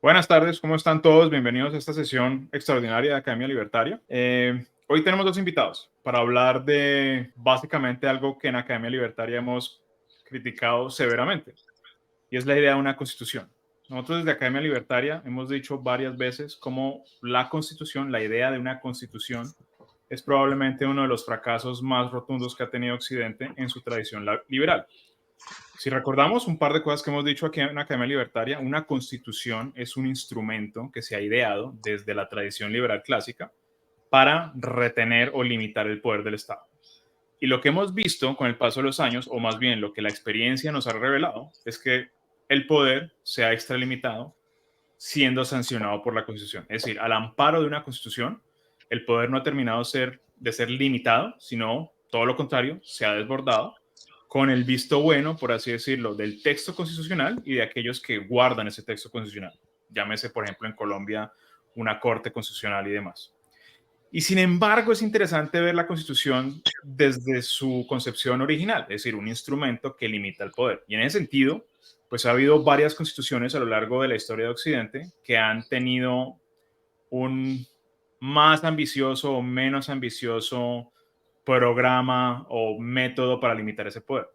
Buenas tardes, ¿cómo están todos? Bienvenidos a esta sesión extraordinaria de Academia Libertaria. Hoy tenemos dos invitados para hablar de básicamente algo que en Academia Libertaria hemos criticado severamente, y es la idea de una constitución. Nosotros desde Academia Libertaria hemos dicho varias veces cómo la constitución, la idea de una constitución, es probablemente uno de los fracasos más rotundos que ha tenido Occidente en su tradición liberal. Si recordamos un par de cosas que hemos dicho aquí en Academia Libertaria, una constitución es un instrumento que se ha ideado desde la tradición liberal clásica para retener o limitar el poder del Estado. Y lo que hemos visto con el paso de los años, o más bien lo que la experiencia nos ha revelado, es que el poder se ha extralimitado siendo sancionado por la Constitución. Es decir, al amparo de una Constitución, el poder no ha terminado de ser limitado, sino todo lo contrario, se ha desbordado con el visto bueno, por así decirlo, del texto constitucional y de aquellos que guardan ese texto constitucional. Llámese, por ejemplo, en Colombia, una corte constitucional y demás. Y sin embargo, es interesante ver la Constitución desde su concepción original, es decir, un instrumento que limita el poder. Y en ese sentido, pues ha habido varias constituciones a lo largo de la historia de Occidente que han tenido un más ambicioso o menos ambicioso programa o método para limitar ese poder.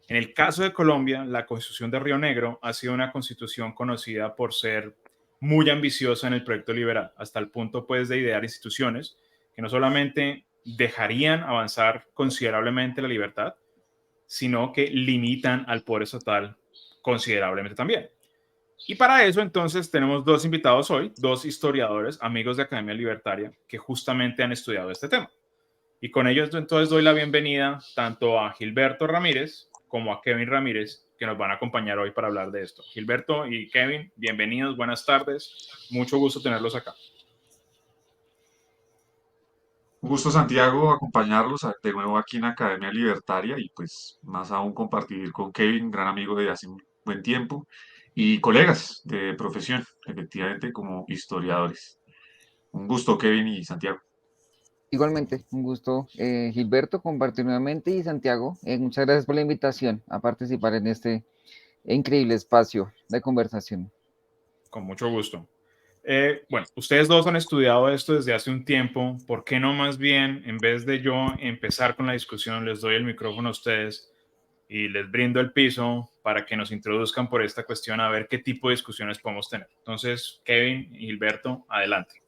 En el caso de Colombia, la Constitución de Río Negro ha sido una constitución conocida por ser muy ambiciosa en el proyecto liberal, hasta el punto pues de idear instituciones que no solamente dejarían avanzar considerablemente la libertad, sino que limitan al poder estatal considerablemente también. Y para eso entonces tenemos dos invitados hoy, dos historiadores, amigos de Academia Libertaria, que justamente han estudiado este tema. Y con ellos entonces doy la bienvenida tanto a Gilberto Ramírez como a Kevin Ramírez, que nos van a acompañar hoy para hablar de esto. Gilberto y Kevin, bienvenidos, buenas tardes. Mucho gusto tenerlos acá. Un gusto, Santiago, acompañarlos de nuevo aquí en Academia Libertaria y pues más aún compartir con Kevin, gran amigo de hace un buen tiempo, y colegas de profesión, efectivamente, como historiadores. Un gusto, Kevin y Santiago. Igualmente, un gusto, Gilberto, compartir nuevamente y Santiago, muchas gracias por la invitación a participar en este increíble espacio de conversación. Con mucho gusto. Bueno, ustedes dos han estudiado esto desde hace un tiempo. ¿Por qué no más bien, en vez de yo empezar con la discusión, les doy el micrófono a ustedes y les brindo el piso para que nos introduzcan por esta cuestión a ver qué tipo de discusiones podemos tener? Entonces, Kevin y Gilberto, adelante.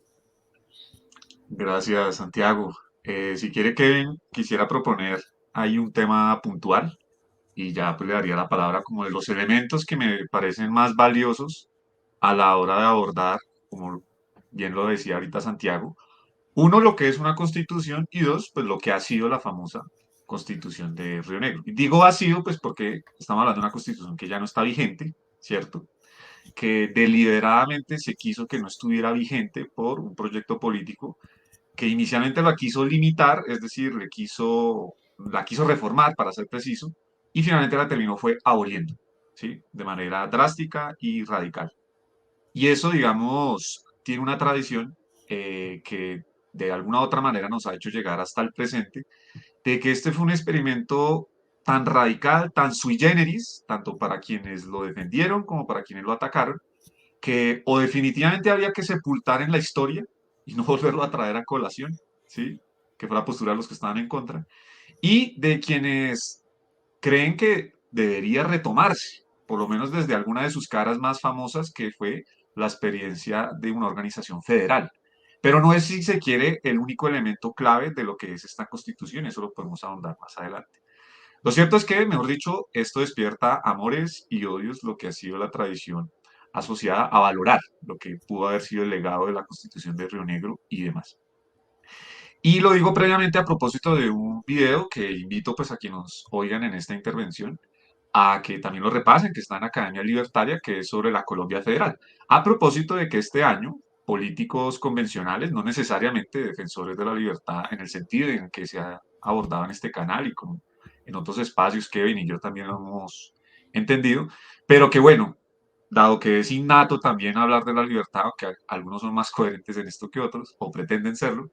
Gracias, Santiago. Si quiere, Kevin, quisiera proponer ahí un tema puntual y ya pues le daría la palabra como de los elementos que me parecen más valiosos a la hora de abordar, como bien lo decía ahorita Santiago. Uno, lo que es una constitución y dos, pues lo que ha sido la famosa constitución de Río Negro. Y digo ha sido, pues porque estamos hablando de una constitución que ya no está vigente, ¿cierto? Que deliberadamente se quiso que no estuviera vigente por un proyecto político que inicialmente la quiso limitar, es decir, la quiso reformar, para ser preciso, y finalmente la terminó fue aboliendo, ¿sí? De manera drástica y radical. Y eso, digamos, tiene una tradición que de alguna u otra manera nos ha hecho llegar hasta el presente, de que este fue un experimento tan radical, tan sui generis, tanto para quienes lo defendieron como para quienes lo atacaron, que o definitivamente había que sepultar en la historia y no volverlo a traer a colación, ¿sí? Que fue la postura de los que estaban en contra, y de quienes creen que debería retomarse, por lo menos desde alguna de sus caras más famosas, que fue la experiencia de una organización federal. Pero no es, si se quiere, el único elemento clave de lo que es esta constitución, eso lo podemos ahondar más adelante. Lo cierto es que, mejor dicho, esto despierta amores y odios, lo que ha sido la tradición asociada a valorar lo que pudo haber sido el legado de la constitución de Río Negro y demás. Y lo digo previamente a propósito de un video que invito pues a quienes nos oigan en esta intervención a que también lo repasen, que está en Academia Libertaria, que es sobre la Colombia Federal. A propósito de que este año políticos convencionales, no necesariamente defensores de la libertad en el sentido en que se ha abordado en este canal y como en otros espacios, Kevin y yo también lo hemos entendido, pero que bueno, dado que es innato también hablar de la libertad, aunque algunos son más coherentes en esto que otros, o pretenden serlo,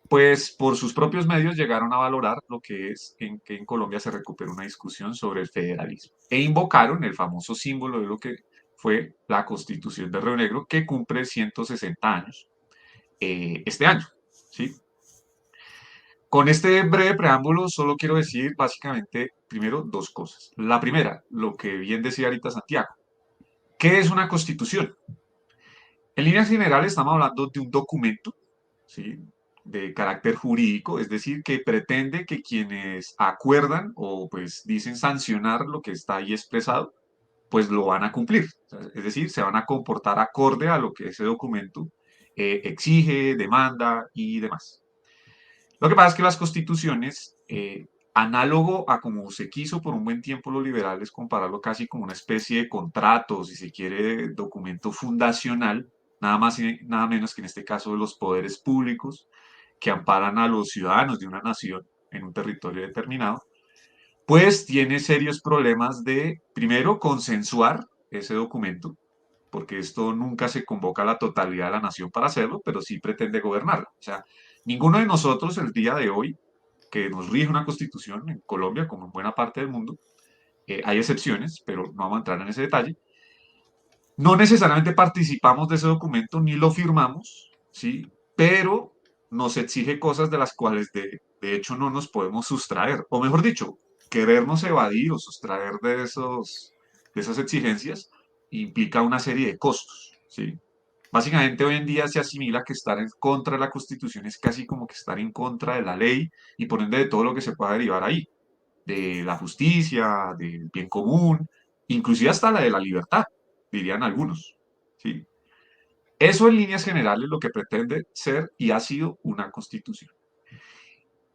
pues por sus propios medios llegaron a valorar lo que es en que en Colombia se recupera una discusión sobre el federalismo e invocaron el famoso símbolo de lo que fue la Constitución de Río Negro, que cumple 160 años este año, ¿sí? Con este breve preámbulo solo quiero decir básicamente, primero, dos cosas. La primera, lo que bien decía ahorita Santiago, ¿qué es una constitución? En líneas generales estamos hablando de un documento, ¿sí? De carácter jurídico, es decir, que pretende que quienes acuerdan o pues dicen sancionar lo que está ahí expresado, pues lo van a cumplir. O sea, es decir, se van a comportar acorde a lo que ese documento exige, demanda y demás. Lo que pasa es que las constituciones, análogo a como se quiso por un buen tiempo los liberales compararlo casi como una especie de contrato, si se quiere, documento fundacional, nada más y nada menos que en este caso de los poderes públicos que amparan a los ciudadanos de una nación en un territorio determinado, pues tiene serios problemas de, primero, consensuar ese documento, porque esto nunca se convoca a la totalidad de la nación para hacerlo, pero sí pretende gobernarla. O sea, ninguno de nosotros el día de hoy, que nos rige una constitución en Colombia, como en buena parte del mundo, hay excepciones, pero no vamos a entrar en ese detalle, no necesariamente participamos de ese documento ni lo firmamos, ¿sí? Pero nos exige cosas de las cuales de hecho no nos podemos sustraer, o mejor dicho, querernos evadir o sustraer de esas exigencias implica una serie de costos, ¿sí? Básicamente hoy en día se asimila que estar en contra de la Constitución es casi como que estar en contra de la ley y por ende de todo lo que se pueda derivar ahí, de la justicia, del bien común, inclusive hasta la de la libertad, dirían algunos, ¿sí? Eso en líneas generales lo que pretende ser y ha sido una constitución.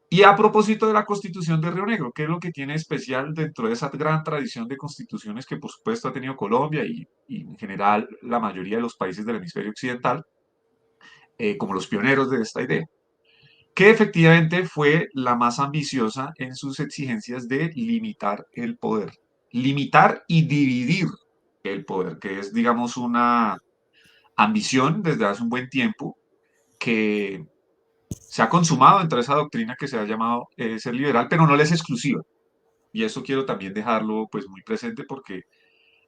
Y a propósito de la constitución de Río Negro, ¿qué es lo que tiene especial dentro de esa gran tradición de constituciones que por supuesto ha tenido Colombia y en general la mayoría de los países del hemisferio occidental, como los pioneros de esta idea? Que efectivamente fue la más ambiciosa en sus exigencias de limitar el poder. Limitar y dividir el poder, que es, digamos, una ambición desde hace un buen tiempo que se ha consumado dentro de esa doctrina que se ha llamado ser liberal, pero no le es exclusiva. Y eso quiero también dejarlo pues muy presente porque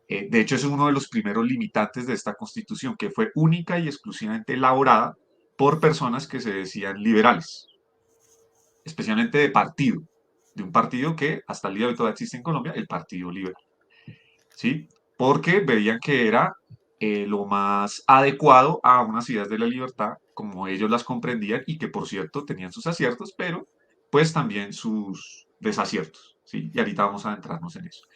de hecho es uno de los primeros limitantes de esta constitución, que fue única y exclusivamente elaborada por personas que se decían liberales, especialmente de un partido que hasta el día de hoy todavía existe en Colombia, el Partido Liberal, ¿sí? Porque veían que era lo más adecuado a unas ideas de la libertad, como ellos las comprendían y que, por cierto, tenían sus aciertos, pero pues también sus desaciertos, ¿sí? Y ahorita vamos a adentrarnos en eso.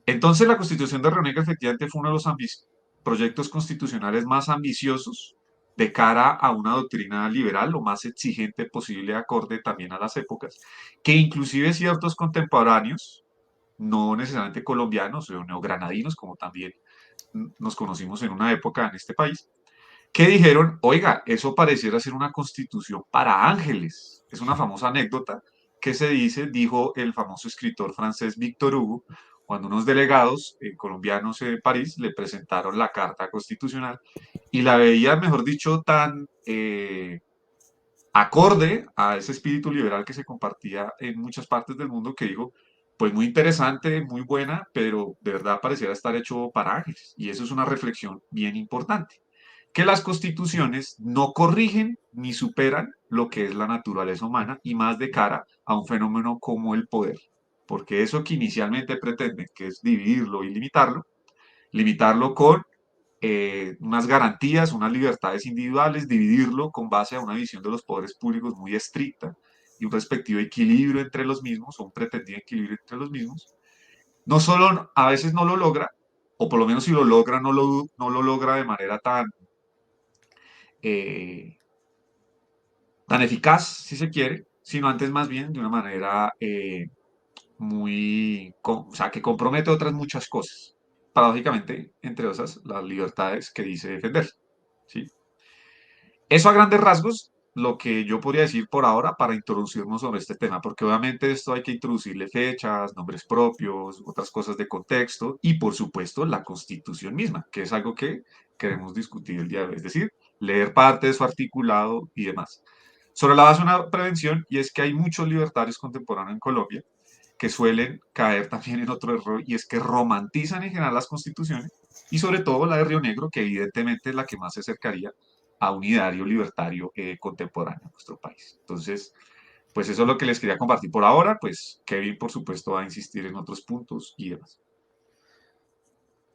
Entonces, la Constitución de Río Negro efectivamente fue uno de los proyectos constitucionales más ambiciosos de cara a una doctrina liberal, lo más exigente posible, acorde también a las épocas, que inclusive ciertos contemporáneos, no necesariamente colombianos o neogranadinos, como también nos conocimos en una época en este país, que dijeron, oiga, eso pareciera ser una constitución para ángeles. Es una famosa anécdota que se dice, dijo el famoso escritor francés Victor Hugo, cuando unos delegados colombianos de París le presentaron la Carta Constitucional y la veían, mejor dicho, tan acorde a ese espíritu liberal que se compartía en muchas partes del mundo, que dijo, pues muy interesante, muy buena, pero de verdad pareciera estar hecho para ángeles. Y eso es una reflexión bien importante, que las constituciones no corrigen ni superan lo que es la naturaleza humana y más de cara a un fenómeno como el poder. Porque eso que inicialmente pretenden, que es dividirlo y limitarlo con unas garantías, unas libertades individuales, dividirlo con base a una visión de los poderes públicos muy estricta y un respectivo equilibrio entre los mismos, o un pretendido equilibrio entre los mismos, no solo a veces no lo logra, o por lo menos si lo logra, no lo logra de manera eh, tan eficaz, si se quiere, sino antes más bien de una manera o sea, que compromete otras muchas cosas. Paradójicamente, entre esas, las libertades que dice defender. ¿Sí? Eso a grandes rasgos, lo que yo podría decir por ahora para introducirnos sobre este tema, porque obviamente esto hay que introducirle fechas, nombres propios, otras cosas de contexto y por supuesto la constitución misma, que es algo que queremos discutir el día de hoy, es decir, leer parte de su articulado y demás. Sobre la base de una prevención, y es que hay muchos libertarios contemporáneos en Colombia que suelen caer también en otro error, y es que romantizan en general las constituciones y sobre todo la de Río Negro, que evidentemente es la que más se acercaría a un ideario libertario contemporáneo en nuestro país. Entonces, pues eso es lo que les quería compartir por ahora, pues Kevin por supuesto va a insistir en otros puntos y demás.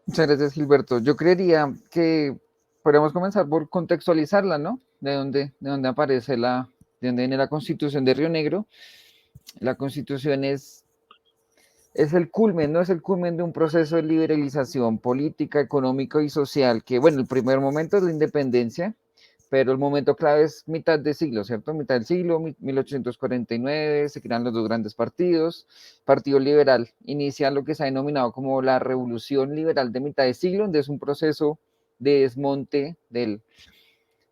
Muchas gracias, Gilberto. Yo creería que podríamos comenzar por contextualizarla, ¿no? De dónde aparece de dónde viene la Constitución de Río Negro. La Constitución es el culmen, ¿no? Es el culmen de un proceso de liberalización política, económica y social, que, bueno, el primer momento es la independencia, pero el momento clave es mitad de siglo, ¿cierto? Mitad del siglo, 1849, se crean los dos grandes partidos. Partido Liberal inicia lo que se ha denominado como la Revolución Liberal de mitad de siglo, donde es un proceso de desmonte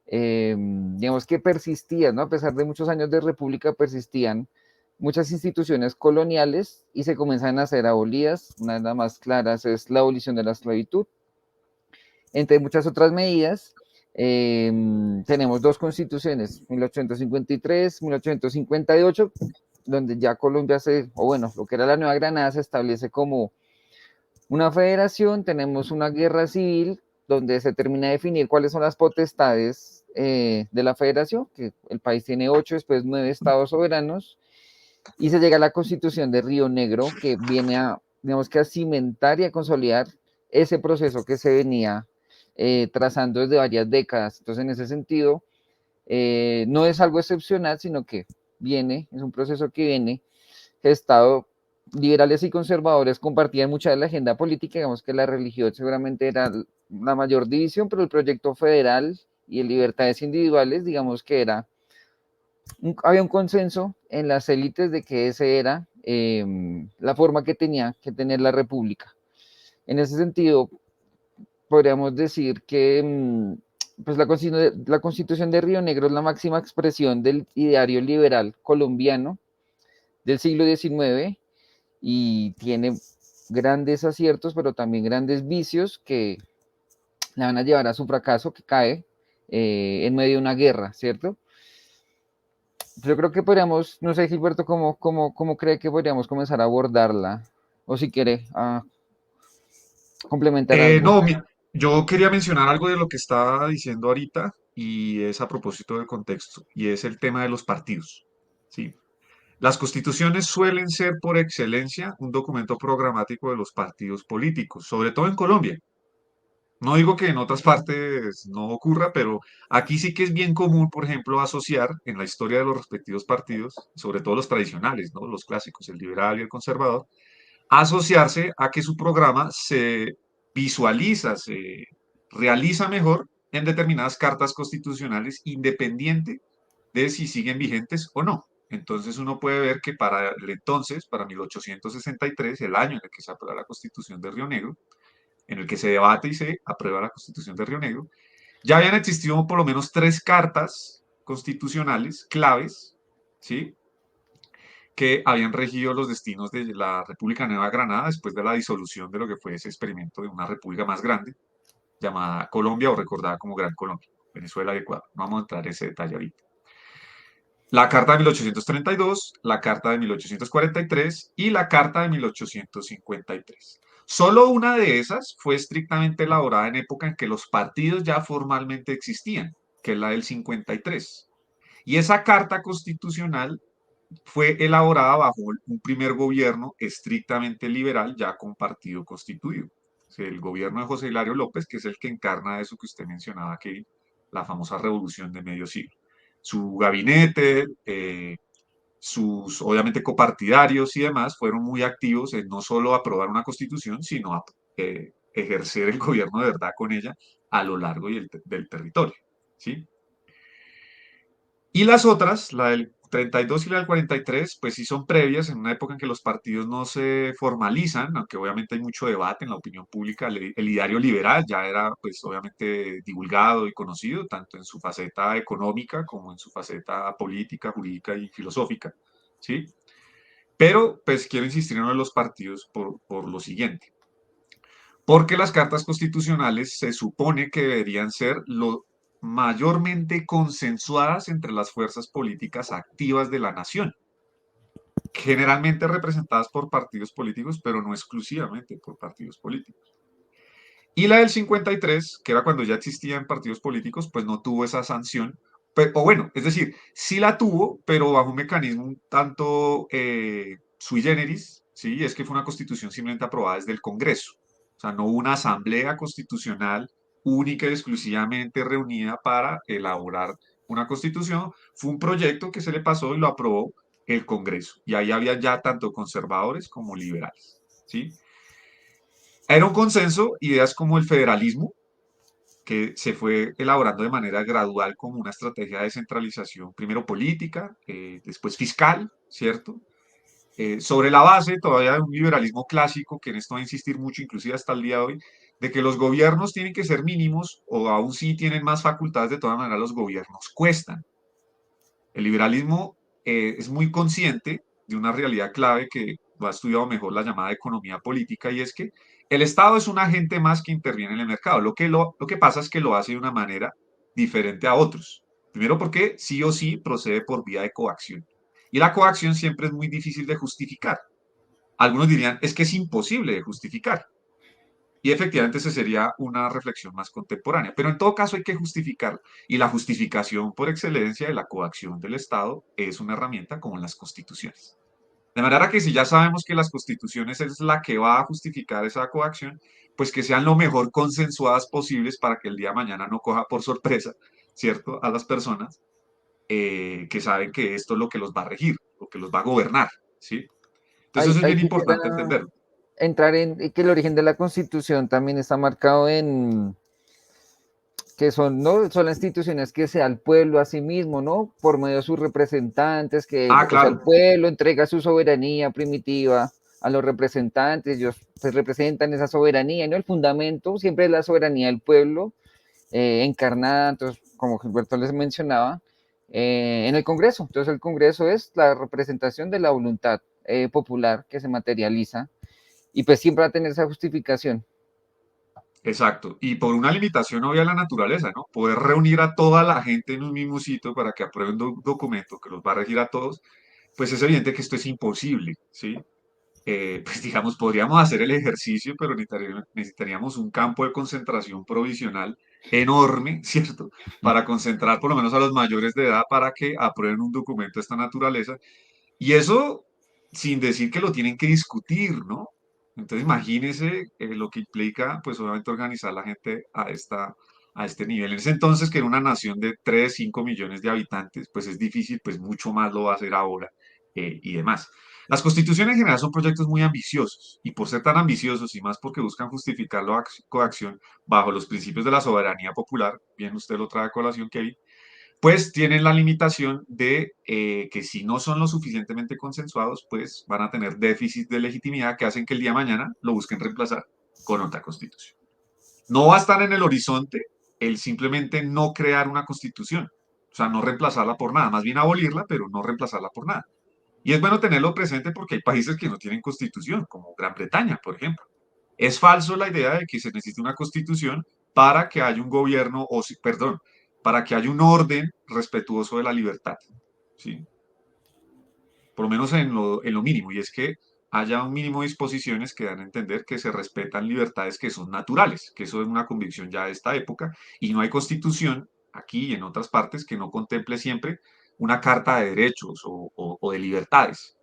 digamos que persistían, ¿no? A pesar de muchos años de república, persistían muchas instituciones coloniales y se comienzan a ser abolidas. Una de las más claras es la abolición de la esclavitud. Entre muchas otras medidas, tenemos dos constituciones, 1853, 1858, donde ya Colombia o bueno, lo que era la Nueva Granada se establece como una federación, tenemos una guerra civil donde se termina de definir cuáles son las potestades de la federación, que el país tiene 8, después 9 estados soberanos, y se llega a la Constitución de Río Negro, que viene digamos que a cimentar y a consolidar ese proceso que se venía trazando desde varias décadas. Entonces, en ese sentido, no es algo excepcional, sino que es un proceso que viene gestado. Liberales y conservadores compartían mucha de la agenda política, digamos que la religión seguramente era la mayor división, pero el proyecto federal y el libertades individuales, digamos que había un consenso en las élites de que esa era la forma que tenía que tener la república. En ese sentido, podríamos decir que pues la Constitución de Río Negro es la máxima expresión del ideario liberal colombiano del siglo XIX y tiene grandes aciertos, pero también grandes vicios que la van a llevar a su fracaso, que cae en medio de una guerra, ¿cierto? Yo creo que podríamos, no sé, Gilberto, ¿cómo cree que podríamos comenzar a abordarla? O si quiere complementar algo. No, yo quería mencionar algo de lo que estaba diciendo ahorita y es a propósito del contexto y es el tema de los partidos. ¿Sí? Las constituciones suelen ser por excelencia un documento programático de los partidos políticos, sobre todo en Colombia. No digo que en otras partes no ocurra, pero aquí sí que es bien común, por ejemplo, asociar en la historia de los respectivos partidos, sobre todo los tradicionales, ¿no? Los clásicos, el liberal y el conservador, asociarse a que su programa se visualiza, se realiza mejor en determinadas cartas constitucionales, independiente de si siguen vigentes o no. Entonces uno puede ver que para el entonces, para 1863, el año en el que se aprueba la Constitución de Río Negro, en el que se debate y se aprueba la Constitución de Río Negro, ya habían existido por lo menos 3 cartas constitucionales claves, ¿sí? Que habían regido los destinos de la República Nueva Granada después de la disolución de lo que fue ese experimento de una república más grande, llamada Colombia o recordada como Gran Colombia, Venezuela y Ecuador. No vamos a entrar en ese detalle ahorita. La Carta de 1832, la Carta de 1843 y la Carta de 1853. Solo una de esas fue estrictamente elaborada en época en que los partidos ya formalmente existían, que es la del 53. Y esa Carta Constitucional fue elaborada bajo un primer gobierno estrictamente liberal, ya con partido constituido. O sea, el gobierno de José Hilario López, que es el que encarna eso que usted mencionaba, que la famosa revolución de medio siglo. Su gabinete, sus obviamente copartidarios y demás fueron muy activos en no solo aprobar una constitución, sino ejercer el gobierno de verdad con ella a lo largo del territorio. ¿Sí? Y las otras, la del 32 y la del 43, pues sí son previas en una época en que los partidos no se formalizan, aunque obviamente hay mucho debate en la opinión pública. El ideario liberal ya era pues obviamente divulgado y conocido, tanto en su faceta económica como en su faceta política, jurídica y filosófica, ¿sí? Pero pues quiero insistir en uno de los partidos por lo siguiente. Porque las cartas constitucionales se supone que deberían ser lo mayormente consensuadas entre las fuerzas políticas activas de la nación, generalmente representadas por partidos políticos, pero no exclusivamente por partidos políticos. Y la del 53, que era cuando ya existían partidos políticos, pues no tuvo esa sanción. O bueno, es decir, sí la tuvo, pero bajo un mecanismo un tanto sui generis, ¿sí? Es que fue una constitución simplemente aprobada desde el Congreso. O sea, no hubo una asamblea constitucional única y exclusivamente reunida para elaborar una constitución. Fue un proyecto que se le pasó y lo aprobó el Congreso. Y ahí había ya tanto conservadores como liberales, ¿sí? Era un consenso, ideas como el federalismo, que se fue elaborando de manera gradual como una estrategia de descentralización, primero política, después fiscal, ¿cierto? Sobre la base todavía de un liberalismo clásico, que en esto va a insistir mucho, inclusive hasta el día de hoy, de que los gobiernos tienen que ser mínimos o aún sí tienen más facultades, de todas maneras los gobiernos cuestan. El liberalismo es muy consciente de una realidad clave que lo ha estudiado mejor la llamada economía política, y es que el Estado es un agente más que interviene en el mercado. Lo que pasa es que lo hace de una manera diferente a otros. Primero porque sí o sí procede por vía de coacción. Y la coacción siempre es muy difícil de justificar. Algunos dirían, es que es imposible de justificar. Y efectivamente esa sería una reflexión más contemporánea. Pero en todo caso hay que justificar. Y la justificación por excelencia de la coacción del Estado es una herramienta como las constituciones. De manera que si ya sabemos que las constituciones es la que va a justificar esa coacción, pues que sean lo mejor consensuadas posibles para que el día de mañana no coja por sorpresa, ¿cierto? A las personas que saben que esto es lo que los va a regir, lo que los va a gobernar, ¿sí? Entonces Ahí, eso es ahí bien quisiera importante entenderlo. entrar en que el origen de la Constitución también está marcado en que son, ¿no? Son las instituciones que sea el pueblo a sí mismo, ¿no? Por medio de sus representantes, Ah, o sea, el claro, pueblo entrega su soberanía primitiva a los representantes, ellos pues representan esa soberanía, ¿no? El fundamento siempre es la soberanía del pueblo, encarnada, entonces, como Gilberto les mencionaba, en el Congreso. Entonces, el Congreso es la representación de la voluntad popular que se materializa y pues siempre va a tener esa justificación. exacto. Y por una limitación obvia de la naturaleza, ¿no? Poder reunir a toda la gente en un mismo sitio para que aprueben un documento que los va a regir a todos, pues es evidente que esto es imposible, ¿sí? Pues digamos, podríamos hacer el ejercicio, pero necesitaríamos un campo de concentración provisional enorme, ¿cierto? Para concentrar por lo menos a los mayores de edad para que aprueben un documento de esta naturaleza. Y eso sin decir que lo tienen que discutir, ¿no? Entonces imagínese lo que implica, pues obviamente organizar la gente a este nivel. En ese entonces, que era una nación de 3 5 millones de habitantes, pues es difícil, pues mucho más lo va a hacer ahora y demás. Las constituciones en general son proyectos muy ambiciosos, y por ser tan ambiciosos y más porque buscan justificar la coacción bajo los principios de la soberanía popular, bien usted lo trae a colación, Kevin, pues tienen la limitación de que si no son lo suficientemente consensuados, pues van a tener déficit de legitimidad que hacen que el día de mañana lo busquen reemplazar con otra constitución. No va a estar en el horizonte el simplemente no crear una constitución, o sea, no reemplazarla por nada, más bien abolirla, pero no reemplazarla por nada. Y es bueno tenerlo presente porque hay países que no tienen constitución, como Gran Bretaña, por ejemplo. Es falso la idea de que se necesite una constitución para que haya un gobierno, perdón, para que haya un orden respetuoso de la libertad, ¿sí? Por lo menos en lo mínimo, y es que haya un mínimo de disposiciones que dan a entender que se respetan libertades que son naturales, que eso es una convicción ya de esta época, y no hay constitución aquí y en otras partes que no contemple siempre una carta de derechos o de libertades,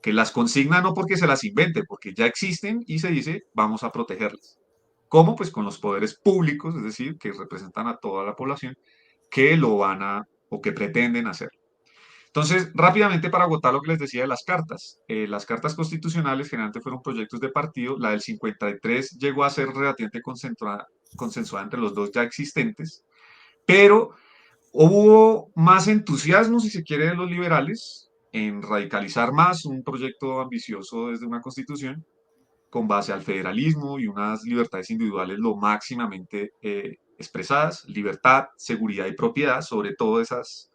que las consigna no porque se las invente, porque ya existen y se dice vamos a protegerlas. ¿Cómo? Pues con los poderes públicos, es decir, que representan a toda la población, que lo van a o que pretenden hacer. Entonces, rápidamente para agotar lo que les decía de las cartas constitucionales generalmente fueron proyectos de partido, la del 53 llegó a ser relativamente consensuada entre los dos ya existentes, pero hubo más entusiasmo, si se quiere, de los liberales en radicalizar más un proyecto ambicioso desde una constitución con base al federalismo y unas libertades individuales lo máximamente expresadas, libertad, seguridad y propiedad, sobre todo esas,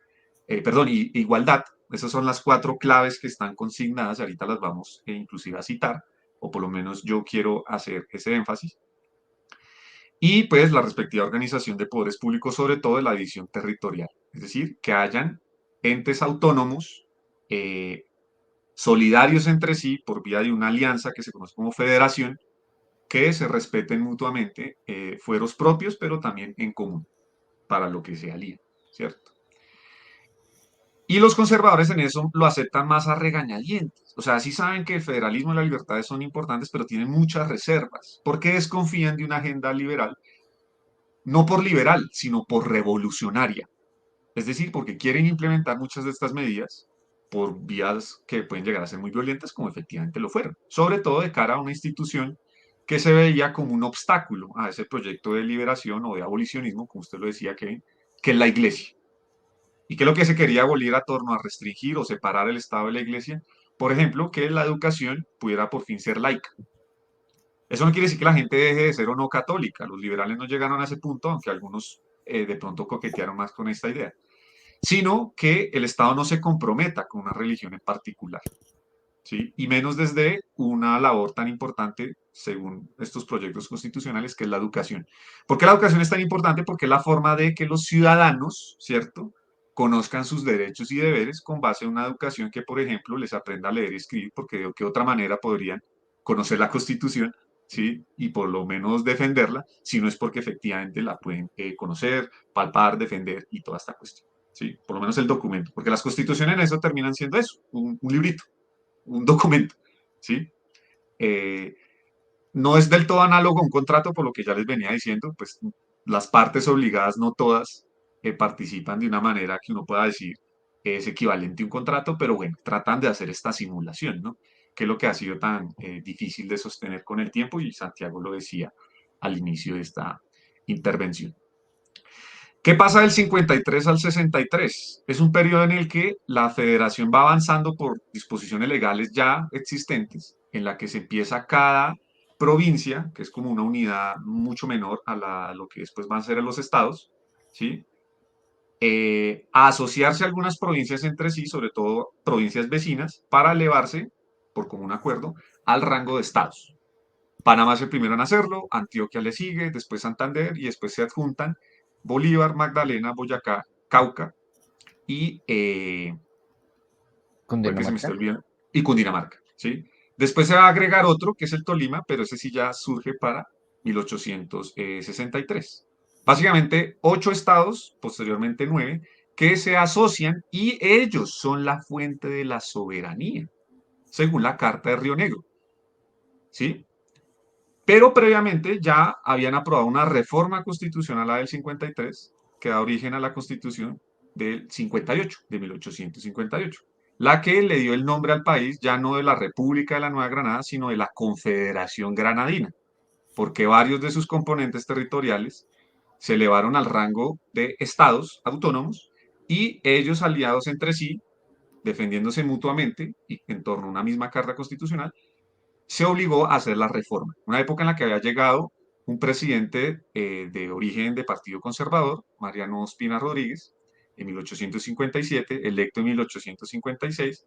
perdón, y igualdad. Esas son las cuatro claves que están consignadas, ahorita las vamos inclusive a citar, o por lo menos yo quiero hacer ese énfasis. Y pues la respectiva organización de poderes públicos, sobre todo de la división territorial, es decir, que hayan entes autónomos solidarios entre sí por vía de una alianza que se conoce como federación, que se respeten mutuamente fueros propios, pero también en común, para lo que se alían, ¿cierto? Y los conservadores en eso lo aceptan más a regañadientes. O sea, sí saben que el federalismo y las libertades son importantes, pero tienen muchas reservas, porque desconfían de una agenda liberal, no por liberal, sino por revolucionaria. Es decir, porque quieren implementar muchas de estas medidas por vías que pueden llegar a ser muy violentas, como efectivamente lo fueron, sobre todo de cara a una institución que se veía como un obstáculo a ese proyecto de liberación o de abolicionismo, como usted lo decía, que es la iglesia. ¿Y qué es lo que se quería abolir a torno a restringir o separar el Estado de la iglesia? Por ejemplo, que la educación pudiera por fin ser laica. Eso no quiere decir que la gente deje de ser o no católica. Los liberales no llegaron a ese punto, aunque algunos de pronto coquetearon más con esta idea, sino que el Estado no se comprometa con una religión en particular, ¿sí? Y menos desde una labor tan importante, según estos proyectos constitucionales, que es la educación. ¿Por qué la educación es tan importante? Porque es la forma de que los ciudadanos, ¿cierto?, conozcan sus derechos y deberes con base a una educación que, por ejemplo, les aprenda a leer y escribir, porque de qué otra manera podrían conocer la Constitución, ¿sí? Y por lo menos defenderla, si no es porque efectivamente la pueden conocer, palpar, defender y toda esta cuestión, ¿sí? Por lo menos el documento, porque las constituciones en eso terminan siendo eso, un librito, un documento, ¿sí? Eh, no es del todo análogo a un contrato, por lo que ya les venía diciendo, pues las partes obligadas, no todas, participan de una manera que uno pueda decir es equivalente a un contrato, pero bueno, tratan de hacer esta simulación, ¿no? Que es lo que ha sido tan difícil de sostener con el tiempo y Santiago lo decía al inicio de esta intervención. ¿Qué pasa del 53 al 63? Es un periodo en el que la federación va avanzando por disposiciones legales ya existentes, en la que se empieza cada provincia, que es como una unidad mucho menor a lo que después van a ser los estados, ¿sí? A asociarse algunas provincias entre sí, sobre todo provincias vecinas, para elevarse, por común acuerdo, al rango de estados. Panamá es el primero en hacerlo, Antioquia le sigue, después Santander y después se adjuntan Bolívar, Magdalena, Boyacá, Cauca y, puede que se me esté Cundinamarca. olvidando, y Cundinamarca, ¿sí? Después se va a agregar otro, que es el Tolima, pero ese sí ya surge para 1863. Básicamente, 8 estados, posteriormente 9, que se asocian y ellos son la fuente de la soberanía, según la Carta de Río Negro, ¿sí? Pero previamente ya habían aprobado una reforma constitucional, la del 53, que da origen a la constitución del 58, de 1858, la que le dio el nombre al país ya no de la República de la Nueva Granada, sino de la Confederación Granadina, porque varios de sus componentes territoriales se elevaron al rango de estados autónomos y ellos aliados entre sí, defendiéndose mutuamente y en torno a una misma carta constitucional, se obligó a hacer la reforma. Una época en la que había llegado un presidente de origen de Partido Conservador, Mariano Ospina Rodríguez, en 1857, electo en 1856,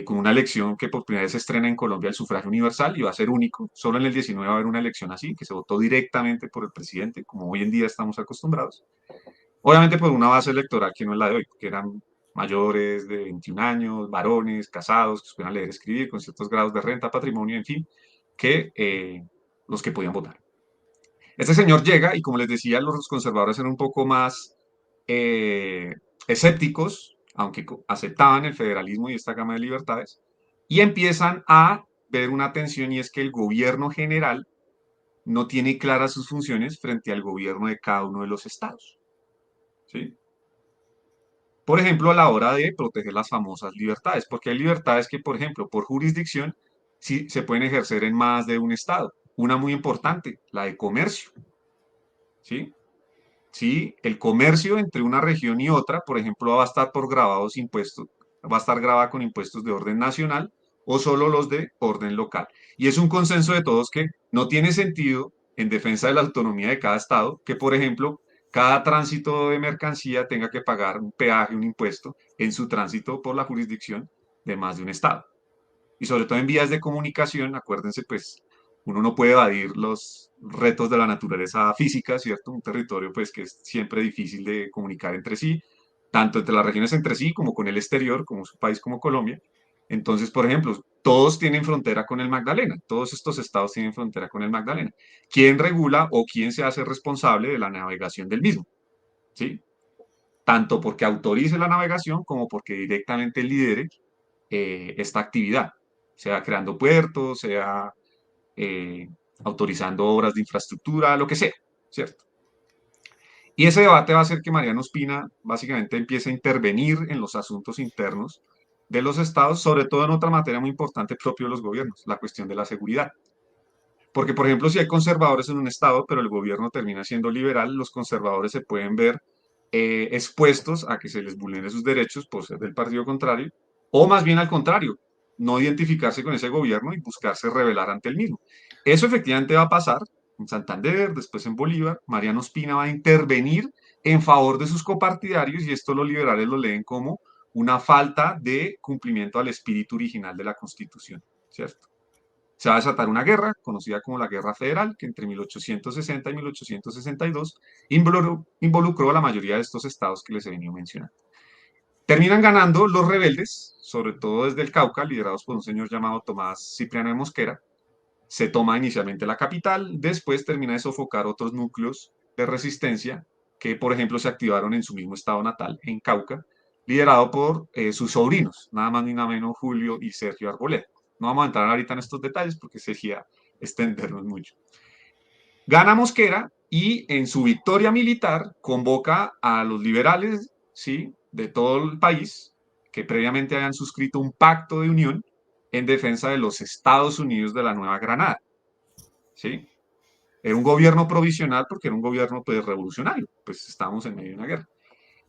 con una elección que por primera vez se estrena en Colombia el sufragio universal y va a ser único. Solo en el 19 va a haber una elección así, que se votó directamente por el presidente, como hoy en día estamos acostumbrados. Obviamente por una base electoral que no es la de hoy, que eran mayores de 21 años, varones, casados, que supieran leer y escribir, con ciertos grados de renta, patrimonio, en fin, que los que podían votar. Este señor llega y como les decía, los conservadores eran un poco más eh, escépticos, aunque aceptaban el federalismo y esta gama de libertades, y empiezan a ver una tensión y es que el gobierno general no tiene claras sus funciones frente al gobierno de cada uno de los estados, ¿sí? Por ejemplo, a la hora de proteger las famosas libertades, porque hay libertades que, por ejemplo, por jurisdicción, sí se pueden ejercer en más de un estado. Una muy importante, la de comercio, ¿sí? Sí, el comercio entre una región y otra, por ejemplo, va a estar por grabados impuestos, va a estar grabada con impuestos de orden nacional o solo los de orden local. Y es un consenso de todos que no tiene sentido en defensa de la autonomía de cada estado que, por ejemplo, cada tránsito de mercancía tenga que pagar un peaje, un impuesto en su tránsito por la jurisdicción de más de un estado. Y sobre todo en vías de comunicación, acuérdense, pues uno no puede evadir los retos de la naturaleza física, ¿cierto? Un territorio, pues, que es siempre difícil de comunicar entre sí, tanto entre las regiones entre sí como con el exterior, como su país como Colombia. Entonces, por ejemplo, todos tienen frontera con el Magdalena, todos estos estados tienen frontera con el Magdalena. ¿Quién regula o quién se hace responsable de la navegación del mismo? ¿Sí? Tanto porque autorice la navegación como porque directamente lidere esta actividad, sea creando puertos, sea eh, autorizando obras de infraestructura, lo que sea, ¿cierto? Y ese debate va a hacer que Mariano Ospina básicamente empiece a intervenir en los asuntos internos de los estados, sobre todo en otra materia muy importante propio de los gobiernos, la cuestión de la seguridad. Porque, por ejemplo, si hay conservadores en un estado, pero el gobierno termina siendo liberal, los conservadores se pueden ver expuestos a que se les vulnere sus derechos por ser del partido contrario, o más bien al contrario, no identificarse con ese gobierno y buscarse rebelar ante el mismo. Eso efectivamente va a pasar en Santander, después en Bolívar. Mariano Ospina va a intervenir en favor de sus copartidarios y esto los liberales lo leen como una falta de cumplimiento al espíritu original de la Constitución, ¿cierto? Se va a desatar una guerra, conocida como la Guerra Federal, que entre 1860 y 1862 involucró a la mayoría de estos estados que les he venido mencionando. Terminan ganando los rebeldes, sobre todo desde el Cauca, liderados por un señor llamado Tomás Cipriano de Mosquera. Se toma inicialmente la capital, después termina de sofocar otros núcleos de resistencia que, por ejemplo, se activaron en su mismo estado natal, en Cauca, liderado por sus sobrinos, nada más ni nada menos Julio y Sergio Arboleda. No vamos a entrar ahorita en estos detalles porque sería extendernos mucho. Gana Mosquera y en su victoria militar convoca a los liberales, ¿sí?, de todo el país que previamente habían suscrito un pacto de unión en defensa de los Estados Unidos de la Nueva Granada, ¿sí? Era un gobierno provisional porque era un gobierno pues, revolucionario, pues estábamos en medio de una guerra.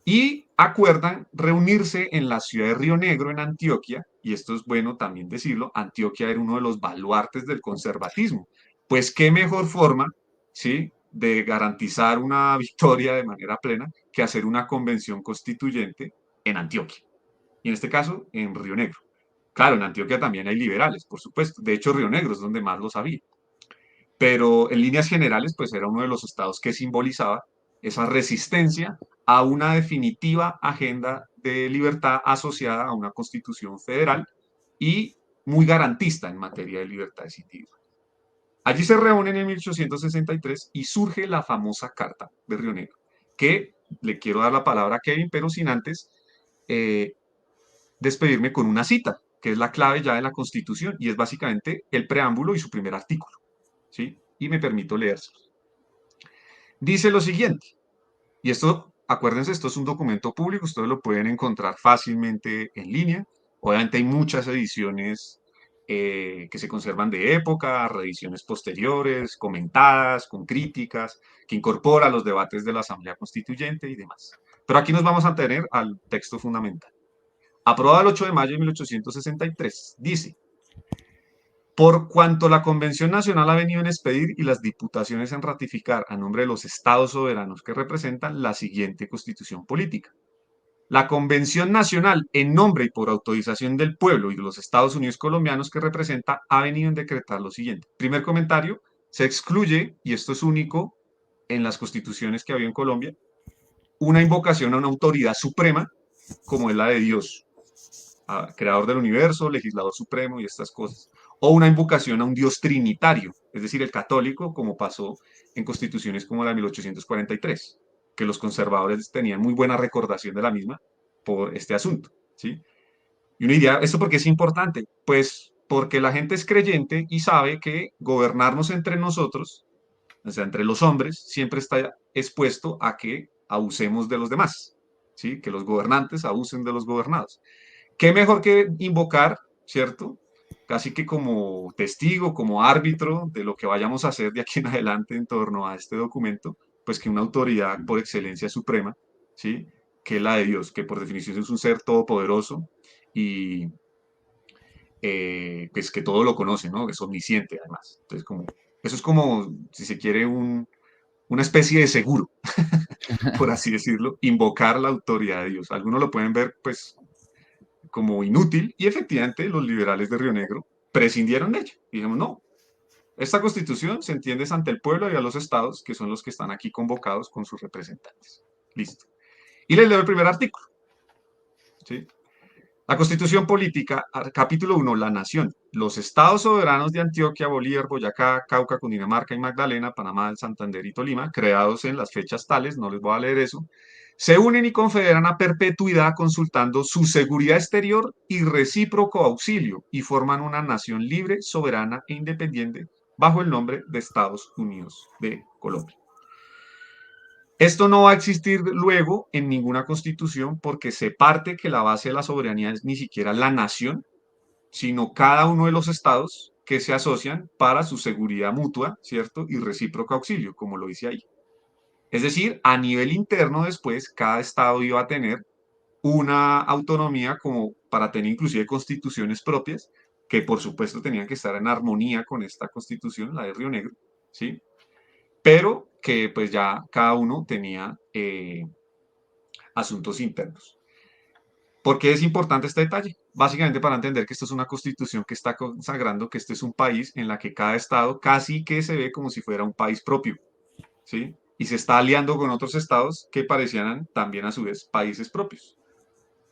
Y acuerdan reunirse en la ciudad de Río Negro, en Antioquia, y esto es bueno también decirlo, Antioquia era uno de los baluartes del conservatismo. Pues qué mejor forma, ¿sí?, de garantizar una victoria de manera plena que hacer una convención constituyente en Antioquia. Y en este caso, en Río Negro. Claro, en Antioquia también hay liberales, por supuesto. De hecho, Río Negro es donde más los había. Pero en líneas generales, pues era uno de los estados que simbolizaba esa resistencia a una definitiva agenda de libertad asociada a una constitución federal y muy garantista en materia de libertades individuales. Allí se reúnen en 1863 y surge la famosa Carta de Río Negro, que le quiero dar la palabra a Kevin, pero sin antes eh, despedirme con una cita, que es la clave ya de la Constitución y es básicamente el preámbulo y su primer artículo, ¿sí? Y me permito leérselo. Dice lo siguiente, y esto, acuérdense, esto es un documento público, ustedes lo pueden encontrar fácilmente en línea. Obviamente hay muchas ediciones que se conservan de época, reediciones posteriores, comentadas, con críticas, que incorpora los debates de la Asamblea Constituyente y demás. Pero aquí nos vamos a tener al texto fundamental. Aprobado el 8 de mayo de 1863, dice: por cuanto la Convención Nacional ha venido en expedir y las diputaciones en ratificar a nombre de los estados soberanos que representan la siguiente constitución política. La Convención Nacional, en nombre y por autorización del pueblo y de los Estados Unidos colombianos que representa, ha venido en decretar lo siguiente. Primer comentario, se excluye, y esto es único en las constituciones que había en Colombia, una invocación a una autoridad suprema como es la de Dios, creador del universo, legislador supremo y estas cosas, o una invocación a un Dios trinitario, es decir, el católico, como pasó en constituciones como la de 1843, que los conservadores tenían muy buena recordación de la misma por este asunto, ¿sí? Y uno diría, ¿esto por qué es importante? Pues porque la gente es creyente y sabe que gobernarnos entre nosotros, o sea, entre los hombres, siempre está expuesto a que abusemos de los demás, ¿sí? Que los gobernantes abusen de los gobernados. ¿Qué mejor que invocar, cierto? Casi que como testigo, como árbitro de lo que vayamos a hacer de aquí en adelante en torno a este documento, pues que una autoridad por excelencia suprema, ¿sí? Que es la de Dios, que por definición es un ser todopoderoso y pues que todo lo conoce, ¿no? Es omnisciente además. Entonces, como, eso es como, si se quiere, una especie de seguro, por así decirlo, invocar la autoridad de Dios. Algunos lo pueden ver, pues, como inútil y efectivamente los liberales de Río Negro prescindieron de ella. Y dijeron, no, esta constitución se entiende ante el pueblo y a los estados, que son los que están aquí convocados con sus representantes. Listo. Y les leo el primer artículo. ¿Sí? La Constitución Política, capítulo 1, la Nación. Los estados soberanos de Antioquia, Bolívar, Boyacá, Cauca, Cundinamarca y Magdalena, Panamá, Santander y Tolima, creados en las fechas tales, no les voy a leer eso, se unen y confederan a perpetuidad consultando su seguridad exterior y recíproco auxilio y forman una nación libre, soberana e independiente bajo el nombre de Estados Unidos de Colombia. Esto no va a existir luego en ninguna constitución porque se parte que la base de la soberanía es ni siquiera la nación, sino cada uno de los estados que se asocian para su seguridad mutua, ¿cierto? Y recíproco auxilio, como lo dice ahí. Es decir, a nivel interno después, cada estado iba a tener una autonomía como para tener inclusive constituciones propias, que por supuesto tenían que estar en armonía con esta constitución, la de Río Negro, ¿sí? Pero que pues ya cada uno tenía asuntos internos. ¿Por qué es importante este detalle? Básicamente para entender que esto es una constitución que está consagrando que este es un país en la que cada estado casi que se ve como si fuera un país propio, ¿sí? Y se está aliando con otros estados que parecían también a su vez países propios.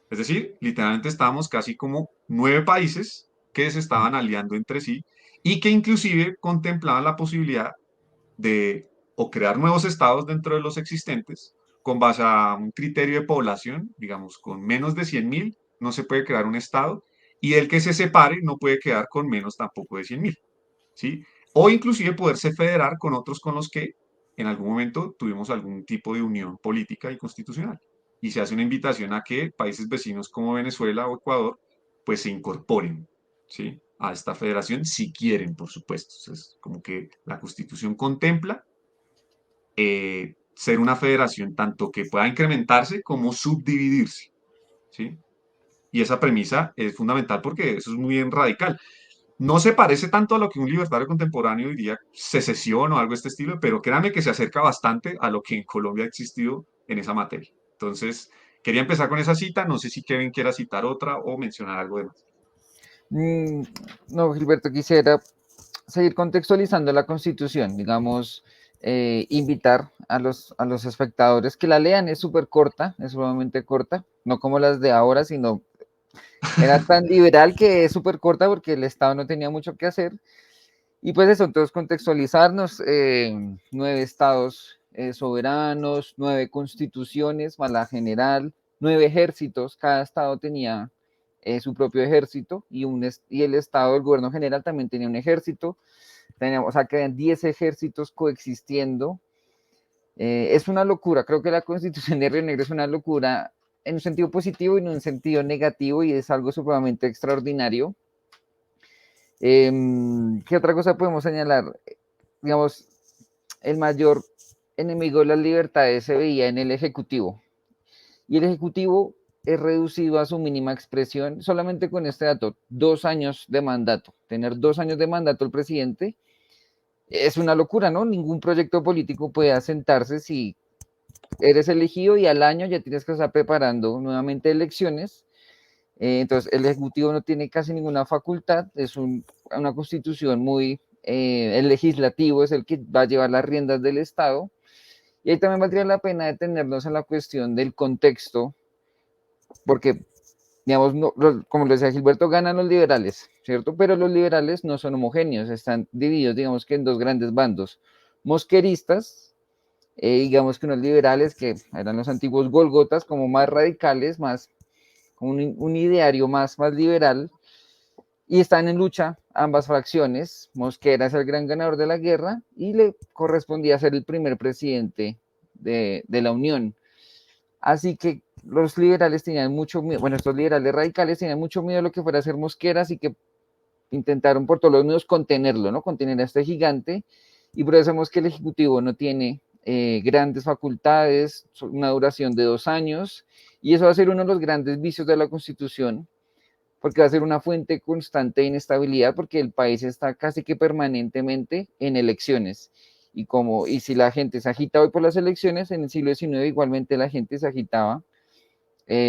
Es decir, literalmente estábamos casi como 9 países que se estaban aliando entre sí y que inclusive contemplaban la posibilidad de o crear nuevos estados dentro de los existentes con base a un criterio de población, digamos, con menos de 100.000 no se puede crear un estado y el que se separe no puede quedar con menos tampoco de 100.000, ¿sí? O inclusive poderse federar con otros con los que en algún momento tuvimos algún tipo de unión política y constitucional. Y se hace una invitación a que países vecinos como Venezuela o Ecuador pues se incorporen, ¿sí? A esta federación si quieren, por supuesto. Es como que la Constitución contempla ser una federación tanto que pueda incrementarse como subdividirse, ¿sí? Y esa premisa es fundamental porque eso es muy bien radical. No se parece tanto a lo que un libertario contemporáneo diría secesión o algo de este estilo, pero créanme que se acerca bastante a lo que en Colombia ha existido en esa materia. Entonces, quería empezar con esa cita. No sé si Kevin quiera citar otra o mencionar algo de más. Mm, no, Gilberto, quisiera seguir contextualizando la Constitución, digamos, invitar a los espectadores que la lean, es súper corta, es sumamente corta, no como las de ahora, sino era tan liberal que es súper corta porque el Estado no tenía mucho que hacer. Y pues eso, entonces contextualizarnos, 9 estados soberanos, 9 constituciones, más la general, 9 ejércitos, cada estado tenía su propio ejército y el estado, el gobierno general también tenía un ejército, teníamos, o sea, que habían 10 ejércitos coexistiendo. Es una locura, creo que la constitución de Río Negro es una locura en un sentido positivo y en un sentido negativo y es algo supremamente extraordinario. ¿Qué otra cosa podemos señalar? Digamos, el mayor enemigo de las libertades se veía en el Ejecutivo. Y el Ejecutivo es reducido a su mínima expresión solamente con este dato, 2 años de mandato. Tener 2 años de mandato el presidente es una locura, ¿no? Ningún proyecto político puede asentarse si eres elegido y al año ya tienes que estar preparando nuevamente elecciones. Entonces, el Ejecutivo no tiene casi ninguna facultad, es una constitución muy, el legislativo es el que va a llevar las riendas del Estado. Y ahí también valdría la pena detenernos en la cuestión del contexto, porque, digamos, no, como lo decía Gilberto, ganan los liberales, ¿cierto? Pero los liberales no son homogéneos, están divididos, digamos que en dos grandes bandos. Mosqueristas, digamos que unos liberales que eran los antiguos Golgotas, como más radicales, más un ideario más liberal, y están en lucha ambas fracciones. Mosquera es el gran ganador de la guerra y le correspondía ser el primer presidente de la Unión. Así que los liberales tenían mucho miedo, bueno, estos liberales radicales tenían mucho miedo de lo que fuera a ser Mosquera, así que intentaron por todos los medios contenerlo, ¿no? Contener a este gigante, y por eso vemos que el Ejecutivo no tiene grandes facultades, una duración de 2 años, y eso va a ser uno de los grandes vicios de la Constitución, porque va a ser una fuente constante de inestabilidad, porque el país está casi que permanentemente en elecciones. Y si la gente se agita hoy por las elecciones, en el siglo XIX igualmente la gente se agitaba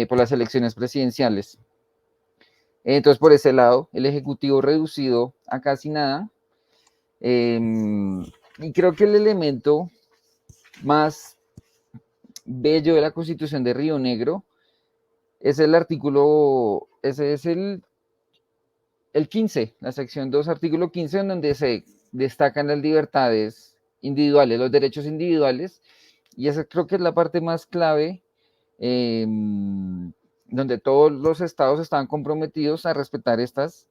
por las elecciones presidenciales. Entonces, por ese lado, el Ejecutivo reducido a casi nada. Y creo que el elemento más bello de la Constitución de Río Negro Es el artículo, ese es el 15, la sección 2, artículo 15, en donde se destacan las libertades individuales, los derechos individuales, y esa creo que es la parte más clave, donde todos los estados están comprometidos a respetar estas.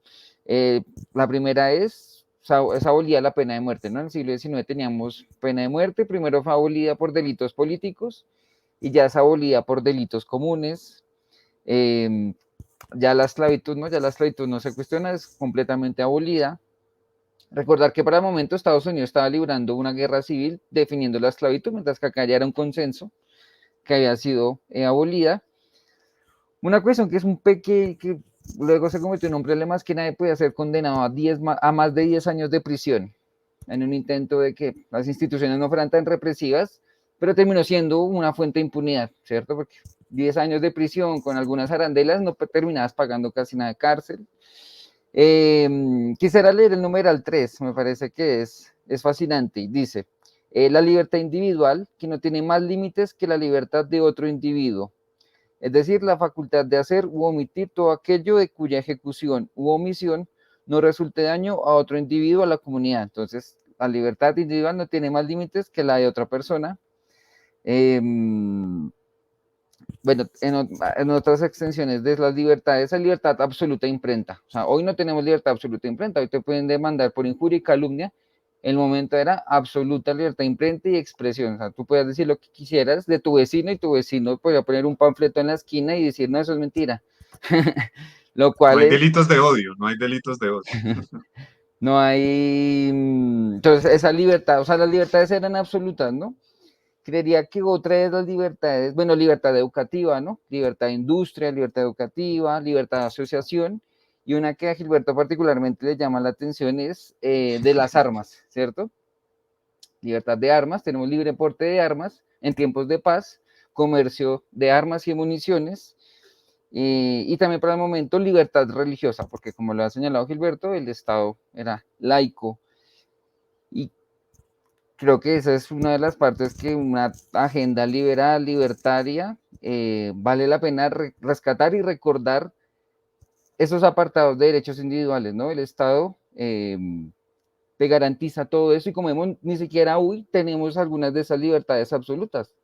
La primera es abolida la pena de muerte, ¿no? En el siglo XIX teníamos pena de muerte, primero fue abolida por delitos políticos y ya es abolida por delitos comunes. Ya la esclavitud, ¿no? Ya la esclavitud no se cuestiona, es completamente abolida. Recordar que para el momento Estados Unidos estaba librando una guerra civil definiendo la esclavitud, mientras que acá ya era un consenso que había sido abolida. Una cuestión que es un pequeño, que luego se convirtió en un problema, es que nadie podía ser condenado a más de 10 años de prisión en un intento de que las instituciones no fueran tan represivas, pero terminó siendo una fuente de impunidad, ¿cierto? Porque 10 años de prisión con algunas arandelas no terminabas pagando casi nada de cárcel. Quisiera leer el numeral 3, me parece que es fascinante. Dice, la libertad individual que no tiene más límites que la libertad de otro individuo, es decir, la facultad de hacer u omitir todo aquello de cuya ejecución u omisión no resulte daño a otro individuo, a la comunidad. Entonces, la libertad individual no tiene más límites que la de otra persona. Bueno, en otras extensiones de las libertades, hay libertad absoluta de imprenta. O sea, hoy no tenemos libertad absoluta de imprenta, hoy te pueden demandar por injuria y calumnia. El momento era absoluta libertad de imprenta y expresión. O sea, tú puedes decir lo que quisieras de tu vecino y tu vecino podía poner un panfleto en la esquina y decir, no, eso es mentira. Lo No cual hay es, delitos de odio, no hay delitos de odio. no hay, entonces esa libertad, o sea, las libertades eran absolutas, ¿no? Creería que otra de las libertades, bueno, libertad educativa, ¿no? Libertad de industria, libertad educativa, libertad de asociación, y una que a Gilberto particularmente le llama la atención es de las armas, ¿cierto? Libertad de armas, tenemos libre porte de armas en tiempos de paz, comercio de armas y municiones, y también para el momento libertad religiosa, porque como lo ha señalado Gilberto, el Estado era laico, y creo que esa es una de las partes que una agenda liberal, libertaria, vale la pena rescatar y recordar esos apartados de derechos individuales, ¿no? El Estado te garantiza todo eso y como vemos, ni siquiera hoy tenemos algunas de esas libertades absolutas.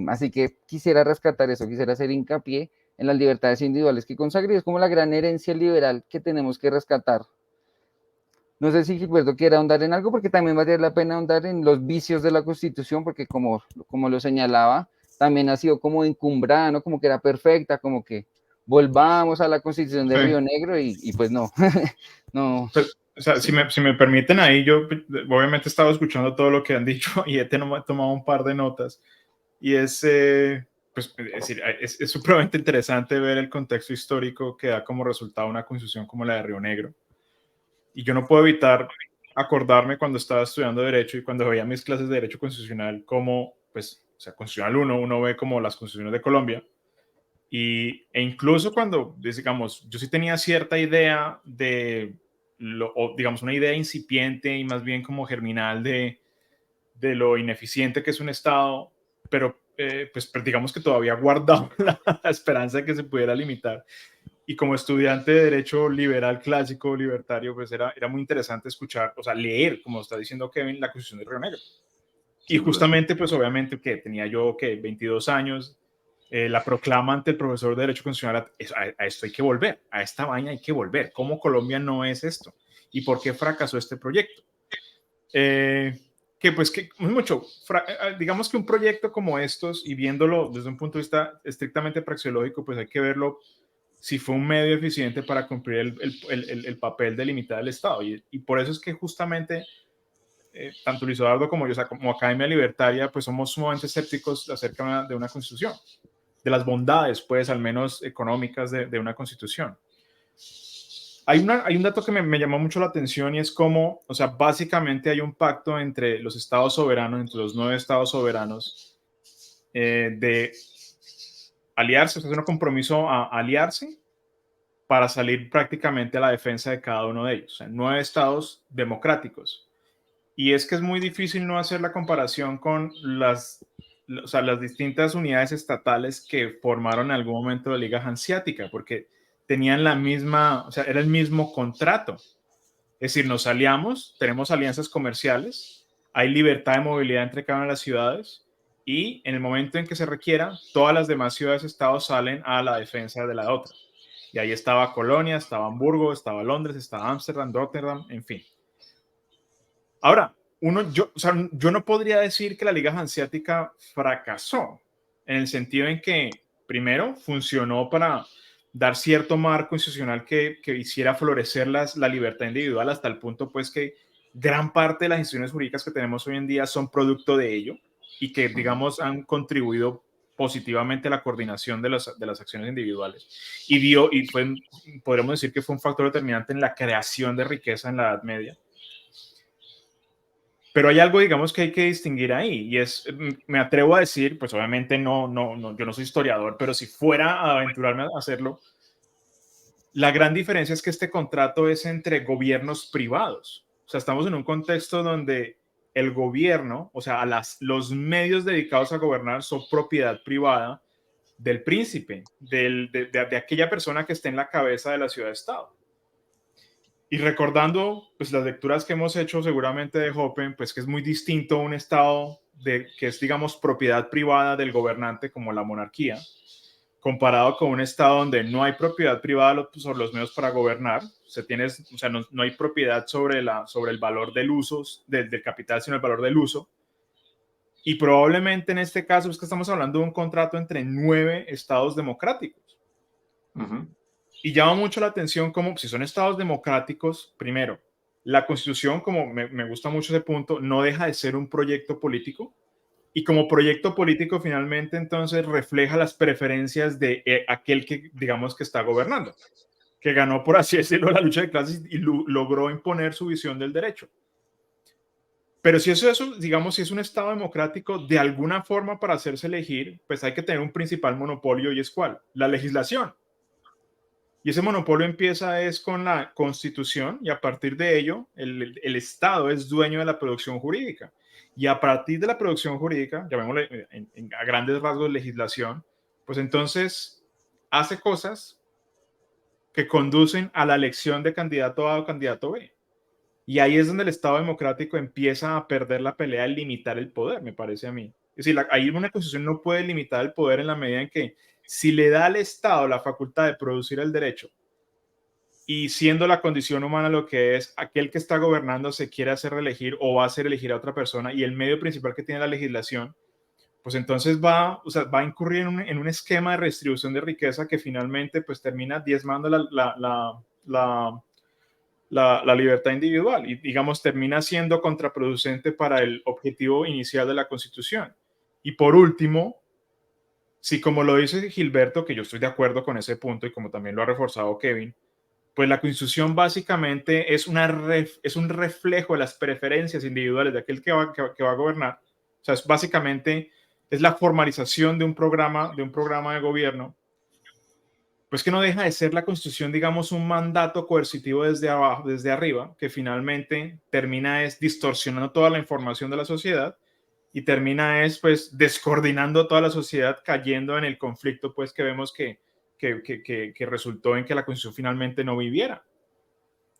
Así que quisiera rescatar eso, quisiera hacer hincapié en las libertades individuales que consagra, y es como la gran herencia liberal que tenemos que rescatar. No sé si Gilberto quiere ahondar en algo, porque también vale la pena ahondar en los vicios de la Constitución, porque como lo señalaba, también ha sido como encumbrada, ¿no? Como que era perfecta, como que volvamos a la Constitución de Sí. Río Negro y pues no, no. Pues, o sea, Sí. si me permiten ahí, yo obviamente he estado escuchando todo lo que han dicho y he tomado un par de notas. Y pues, es decir, es supremamente interesante ver el contexto histórico que da como resultado una constitución como la de Río Negro. Y yo no puedo evitar acordarme cuando estaba estudiando Derecho y cuando veía mis clases de Derecho Constitucional, como, pues, o sea, Constitucional uno ve como las constituciones de Colombia. E incluso cuando, digamos, yo sí tenía cierta idea o digamos, una idea incipiente y más bien como germinal de lo ineficiente que es un Estado, pero pues digamos que todavía guardaba la esperanza de que se pudiera limitar. Y como estudiante de Derecho liberal, clásico, libertario, pues era muy interesante escuchar, o sea, leer, como está diciendo Kevin, la Constitución de Río Negro. Y Sin duda. justamente, pues obviamente, que tenía yo, que 22 años, la proclama ante el profesor de Derecho Constitucional, a esto hay que volver, a esta vaina hay que volver. ¿Cómo Colombia no es esto? ¿Y por qué fracasó este proyecto? Que pues que mucho, digamos que un proyecto como estos, y viéndolo desde un punto de vista estrictamente praxeológico, pues hay que verlo si fue un medio eficiente para cumplir el papel de limitar el Estado. Y por eso es que justamente tanto Luis Eduardo como yo, o sea, como Academia Libertaria, pues somos sumamente escépticos acerca de una constitución, de las bondades, pues, al menos económicas de una constitución. Hay un dato que me llamó mucho la atención y es como, o sea, básicamente hay un pacto entre los estados soberanos, entre los 9 estados soberanos, de aliarse, o sea, es un compromiso a aliarse para salir prácticamente a la defensa de cada uno de ellos. O sea, 9 estados democráticos. Y es que es muy difícil no hacer la comparación con las o sea, las distintas unidades estatales que formaron en algún momento la Liga Hanseática, porque tenían la misma, o sea, era el mismo contrato. Es decir, nos aliamos, tenemos alianzas comerciales, hay libertad de movilidad entre cada una de las ciudades y en el momento en que se requiera, todas las demás ciudades-estados salen a la defensa de la otra. Y ahí estaba Colonia, estaba Hamburgo, estaba Londres, estaba Ámsterdam, Rotterdam, en fin. Ahora, o sea, yo no podría decir que la Liga Hanseática fracasó, en el sentido en que, primero, funcionó para dar cierto marco institucional que hiciera florecer la libertad individual hasta el punto, pues, que gran parte de las instituciones jurídicas que tenemos hoy en día son producto de ello y que, digamos, han contribuido positivamente a la coordinación de las acciones individuales. Podríamos decir que fue un factor determinante en la creación de riqueza en la Edad Media. Pero hay algo, digamos, que hay que distinguir ahí, y me atrevo a decir, pues obviamente no, yo no soy historiador, pero si fuera a aventurarme a hacerlo, la gran diferencia es que este contrato es entre gobiernos privados. O sea, estamos en un contexto donde el gobierno, o sea, los medios dedicados a gobernar son propiedad privada del príncipe, de aquella persona que esté en la cabeza de la ciudad-estado. Y recordando pues, las lecturas que hemos hecho seguramente de Hoppen, pues que es muy distinto a un estado que es, digamos, propiedad privada del gobernante como la monarquía, comparado con un estado donde no hay propiedad privada sobre los medios para gobernar, o sea, no hay propiedad sobre el valor del uso, del capital, sino el valor del uso. Y probablemente en este caso es que estamos hablando de un contrato entre 9 estados democráticos. Ujú. Y llama mucho la atención como si son estados democráticos, primero, la constitución, como me gusta mucho ese punto, no deja de ser un proyecto político y como proyecto político finalmente entonces refleja las preferencias de aquel que digamos que está gobernando, que ganó por así decirlo la lucha de clases y logró imponer su visión del derecho. Pero si eso, digamos, si es un estado democrático, de alguna forma para hacerse elegir, pues hay que tener un principal monopolio y es ¿cuál? La legislación. Y ese monopolio empieza es con la Constitución y a partir de ello el Estado es dueño de la producción jurídica. Y a partir de la producción jurídica, llamémosle a grandes rasgos legislación, pues entonces hace cosas que conducen a la elección de candidato A o candidato B. Y ahí es donde el Estado democrático empieza a perder la pelea de limitar el poder, me parece a mí. Es decir, ahí una constitución no puede limitar el poder en la medida en que si le da al Estado la facultad de producir el derecho y siendo la condición humana lo que es, aquel que está gobernando se quiere hacer reelegir o va a hacer elegir a otra persona y el medio principal que tiene la legislación, pues entonces va a incurrir en un esquema de redistribución de riqueza que finalmente pues termina diezmando la libertad individual y digamos termina siendo contraproducente para el objetivo inicial de la Constitución. Y por último, si como lo dice Gilberto, que yo estoy de acuerdo con ese punto y como también lo ha reforzado Kevin, pues la Constitución básicamente es un reflejo de las preferencias individuales de aquel que va a gobernar. O sea, básicamente es la formalización de un programa de gobierno, pues que no deja de ser la Constitución, digamos, un mandato coercitivo desde abajo, desde arriba, que finalmente termina distorsionando toda la información de la sociedad y termina pues descoordinando toda la sociedad, cayendo en el conflicto pues que vemos que resultó en que la Constitución finalmente no viviera.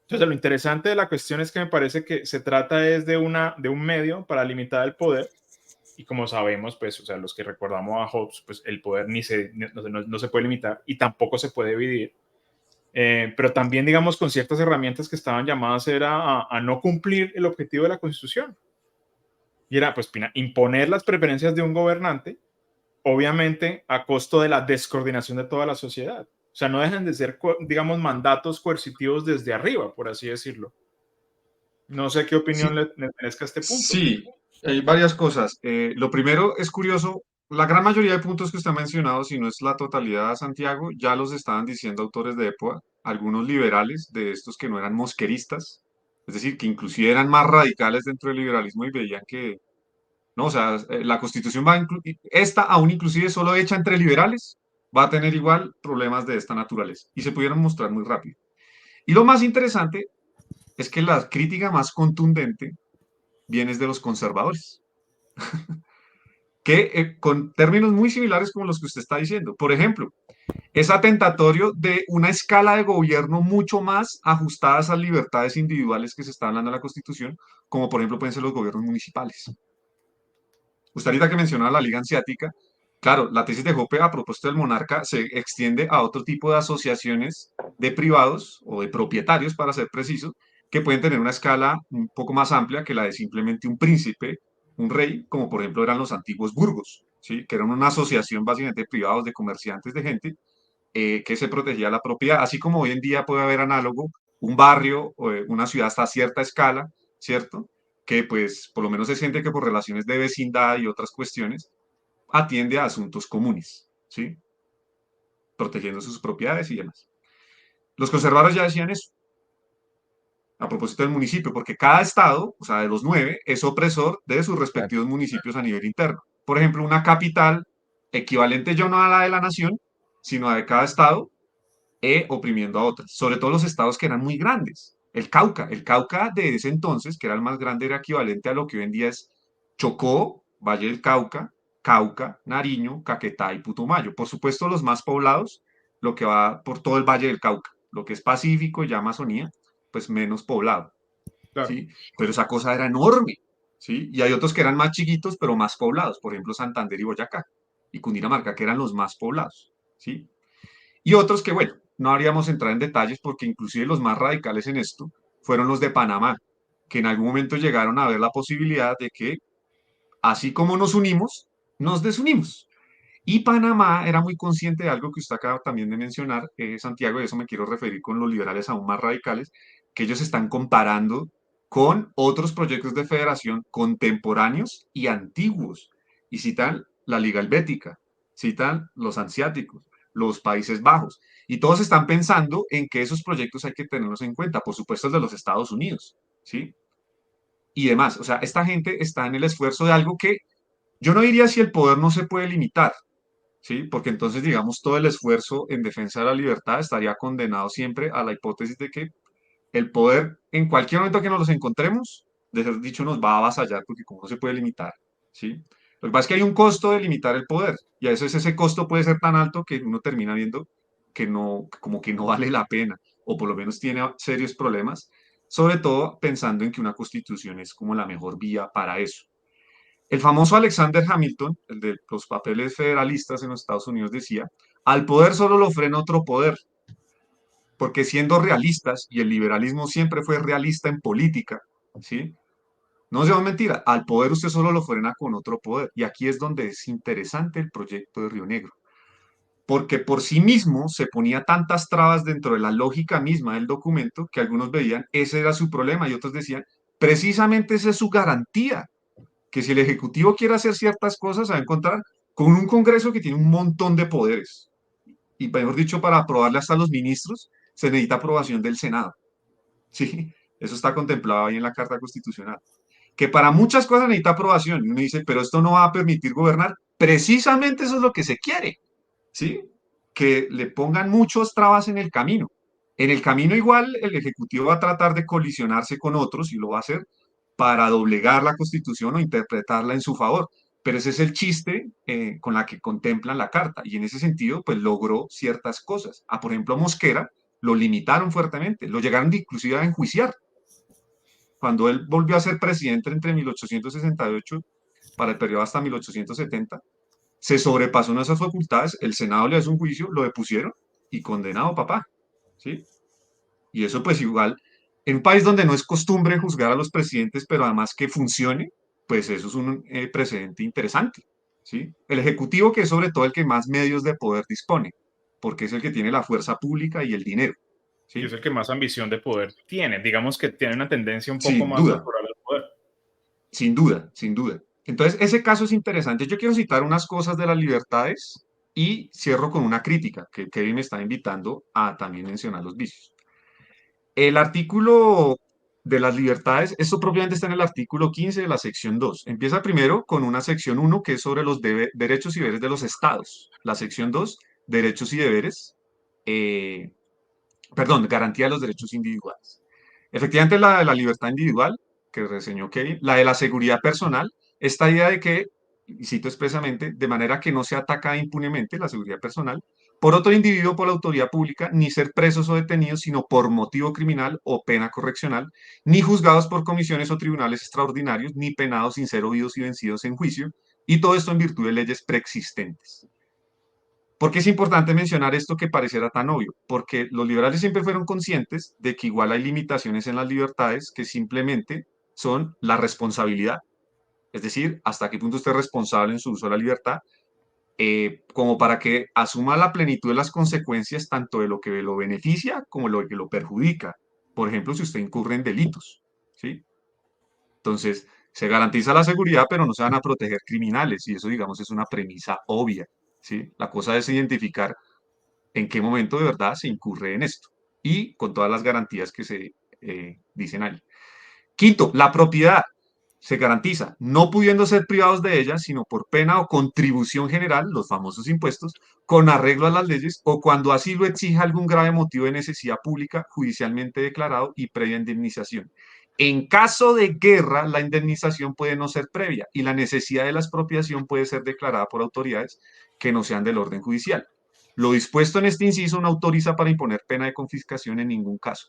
Entonces, lo interesante de la cuestión es que me parece que se trata es de un medio para limitar el poder y como sabemos, pues, o sea, los que recordamos a Hobbes, pues el poder no se puede limitar y tampoco se puede dividir. Pero también, digamos, con ciertas herramientas que estaban llamadas era a no cumplir el objetivo de la Constitución. Y era, pues, imponer las preferencias de un gobernante, obviamente a costo de la descoordinación de toda la sociedad. O sea, no dejan de ser, digamos, mandatos coercitivos desde arriba, por así decirlo. No sé qué Sí, opinión le merezca a este punto. sí, hay varias cosas. Lo primero es curioso, la gran mayoría de puntos que usted ha mencionado, si no es la totalidad, Santiago, ya los estaban diciendo autores de época, algunos liberales, de estos que no eran mosqueristas, es decir, que inclusive eran más radicales dentro del liberalismo y veían que, no, o sea, la Constitución esta aún inclusive solo hecha entre liberales, va a tener igual problemas de esta naturaleza y se pudieron mostrar muy rápido. Y lo más interesante es que la crítica más contundente viene de los conservadores. que con términos muy similares como los que usted está diciendo. Por ejemplo, es atentatorio de una escala de gobierno mucho más ajustada a esas libertades individuales que se está hablando en la Constitución, como por ejemplo pueden ser los gobiernos municipales. Usted ahorita que mencionaba la Liga Hanseática, claro, la tesis de Hoppe a propósito del monarca se extiende a otro tipo de asociaciones de privados o de propietarios, para ser preciso, que pueden tener una escala un poco más amplia que la de simplemente un príncipe, un rey, como por ejemplo eran los antiguos burgos, ¿sí? Que eran una asociación básicamente de privados, de comerciantes, de gente que se protegía la propiedad, así como hoy en día puede haber análogo un barrio o una ciudad hasta cierta escala, ¿cierto? Que pues por lo menos se siente que por relaciones de vecindad y otras cuestiones atiende a asuntos comunes, ¿sí? Protegiendo sus propiedades y demás. Los conservadores ya decían eso, a propósito del municipio, porque cada estado, o sea, de los 9, es opresor de sus respectivos Exacto. municipios a nivel interno. Por ejemplo, una capital equivalente ya no a la de la nación, sino a de cada estado, oprimiendo a otras, sobre todo los estados que eran muy grandes. El Cauca de ese entonces, que era el más grande, era equivalente a lo que hoy en día es Chocó, Valle del Cauca, Cauca, Nariño, Caquetá y Putumayo. Por supuesto, los más poblados, lo que va por todo el Valle del Cauca, lo que es Pacífico y ya Amazonía, pues menos poblado, Claro. ¿sí? Pero esa cosa era enorme, ¿sí? Y hay otros que eran más chiquitos, pero más poblados, por ejemplo, Santander y Boyacá, y Cundinamarca, que eran los más poblados, ¿sí? Y otros que, bueno, no habríamos entrar en detalles porque inclusive los más radicales en esto fueron los de Panamá, que en algún momento llegaron a ver la posibilidad de que, así como nos unimos, nos desunimos. Y Panamá era muy consciente de algo que usted acaba también de mencionar, Santiago, y eso me quiero referir con los liberales aún más radicales, que ellos están comparando con otros proyectos de federación contemporáneos y antiguos. Y citan la Liga Helvética, citan los Hanseáticos, los Países Bajos. Y todos están pensando en que esos proyectos hay que tenerlos en cuenta, por supuesto el de los Estados Unidos, ¿sí? Y demás. O sea, esta gente está en el esfuerzo de algo que yo no diría si el poder no se puede limitar, ¿sí? Porque entonces, digamos, todo el esfuerzo en defensa de la libertad estaría condenado siempre a la hipótesis de que el poder, en cualquier momento que nos los encontremos, de ser dicho, nos va a avasallar, porque como no se puede limitar, ¿sí? Lo que pasa es que hay un costo de limitar el poder, y a veces ese costo puede ser tan alto que uno termina viendo que no, como que no vale la pena, o por lo menos tiene serios problemas, sobre todo pensando en que una constitución es como la mejor vía para eso. El famoso Alexander Hamilton, el de los papeles federalistas en los Estados Unidos, decía, al poder solo lo frena otro poder, porque siendo realistas, y el liberalismo siempre fue realista en política, ¿sí? No sea mentira, al poder usted solo lo frena con otro poder. Y aquí es donde es interesante el proyecto de Río Negro, porque por sí mismo se ponía tantas trabas dentro de la lógica misma del documento que algunos veían ese era su problema y otros decían, precisamente esa es su garantía, que si el Ejecutivo quiere hacer ciertas cosas, se va a encontrar con un Congreso que tiene un montón de poderes. Y mejor dicho, para aprobarle hasta a los ministros, se necesita aprobación del Senado. ¿Sí? Eso está contemplado ahí en la Carta Constitucional. Que para muchas cosas necesita aprobación. Y uno dice, pero esto no va a permitir gobernar. Precisamente eso es lo que se quiere. ¿Sí? Que le pongan muchos trabas en el camino. En el camino igual el Ejecutivo va a tratar de colisionarse con otros y lo va a hacer para doblegar la Constitución o interpretarla en su favor. Pero ese es el chiste con la que contemplan la Carta. Y en ese sentido, pues logró ciertas cosas. Por ejemplo, Mosquera lo limitaron fuertemente, lo llegaron inclusive a enjuiciar. Cuando él volvió a ser presidente entre 1868 para el periodo hasta 1870, se sobrepasó en esas facultades, el Senado le hace un juicio, lo depusieron y condenado, papá. ¿Sí? Y eso pues igual, en un país donde no es costumbre juzgar a los presidentes, pero además que funcione, pues eso es un precedente interesante. ¿Sí? El Ejecutivo, que es sobre todo el que más medios de poder dispone, porque es el que tiene la fuerza pública y el dinero. Y es ¿Sí? el que más ambición de poder tiene. Digamos que tiene una tendencia un poco Sin más duda, natural al poder. sin duda, sin duda. Entonces, ese caso es interesante. Yo quiero citar unas cosas de las libertades y cierro con una crítica que Kevin me está invitando a también mencionar los vicios. El artículo de las libertades, esto propiamente está en el artículo 15 de la sección 2. Empieza primero con una sección 1 que es sobre los derechos y deberes de los estados. La sección 2, derechos y deberes, eh, perdón, garantía de los derechos individuales. Efectivamente, la de la libertad individual, que reseñó Kevin, la de la seguridad personal, esta idea de que y cito expresamente, de manera que no se ataca impunemente la seguridad personal por otro individuo o por la autoridad pública, ni ser presos o detenidos, sino por motivo criminal o pena correccional, ni juzgados por comisiones o tribunales extraordinarios, ni penados sin ser oídos y vencidos en juicio, y todo esto en virtud de leyes preexistentes. ¿Por qué es importante mencionar esto que pareciera tan obvio? Porque los liberales siempre fueron conscientes de que igual hay limitaciones en las libertades que simplemente son la responsabilidad, es decir, hasta qué punto usted es responsable en su uso de la libertad, como para que asuma la plenitud de las consecuencias tanto de lo que lo beneficia como de lo que lo perjudica. Por ejemplo, si usted incurre en delitos, ¿sí? Entonces, se garantiza la seguridad, pero no se van a proteger criminales, y eso, digamos, es una premisa obvia, ¿sí? La cosa es identificar en qué momento de verdad se incurre en esto, y con todas las garantías que se dicen ahí. Quinto, la propiedad se garantiza, no pudiendo ser privados de ella, sino por pena o contribución general, los famosos impuestos, con arreglo a las leyes o cuando así lo exija algún grave motivo de necesidad pública judicialmente declarado y previa indemnización. En caso de guerra, la indemnización puede no ser previa y la necesidad de la expropiación puede ser declarada por autoridades que no sean del orden judicial. Lo dispuesto en este inciso no autoriza para imponer pena de confiscación en ningún caso.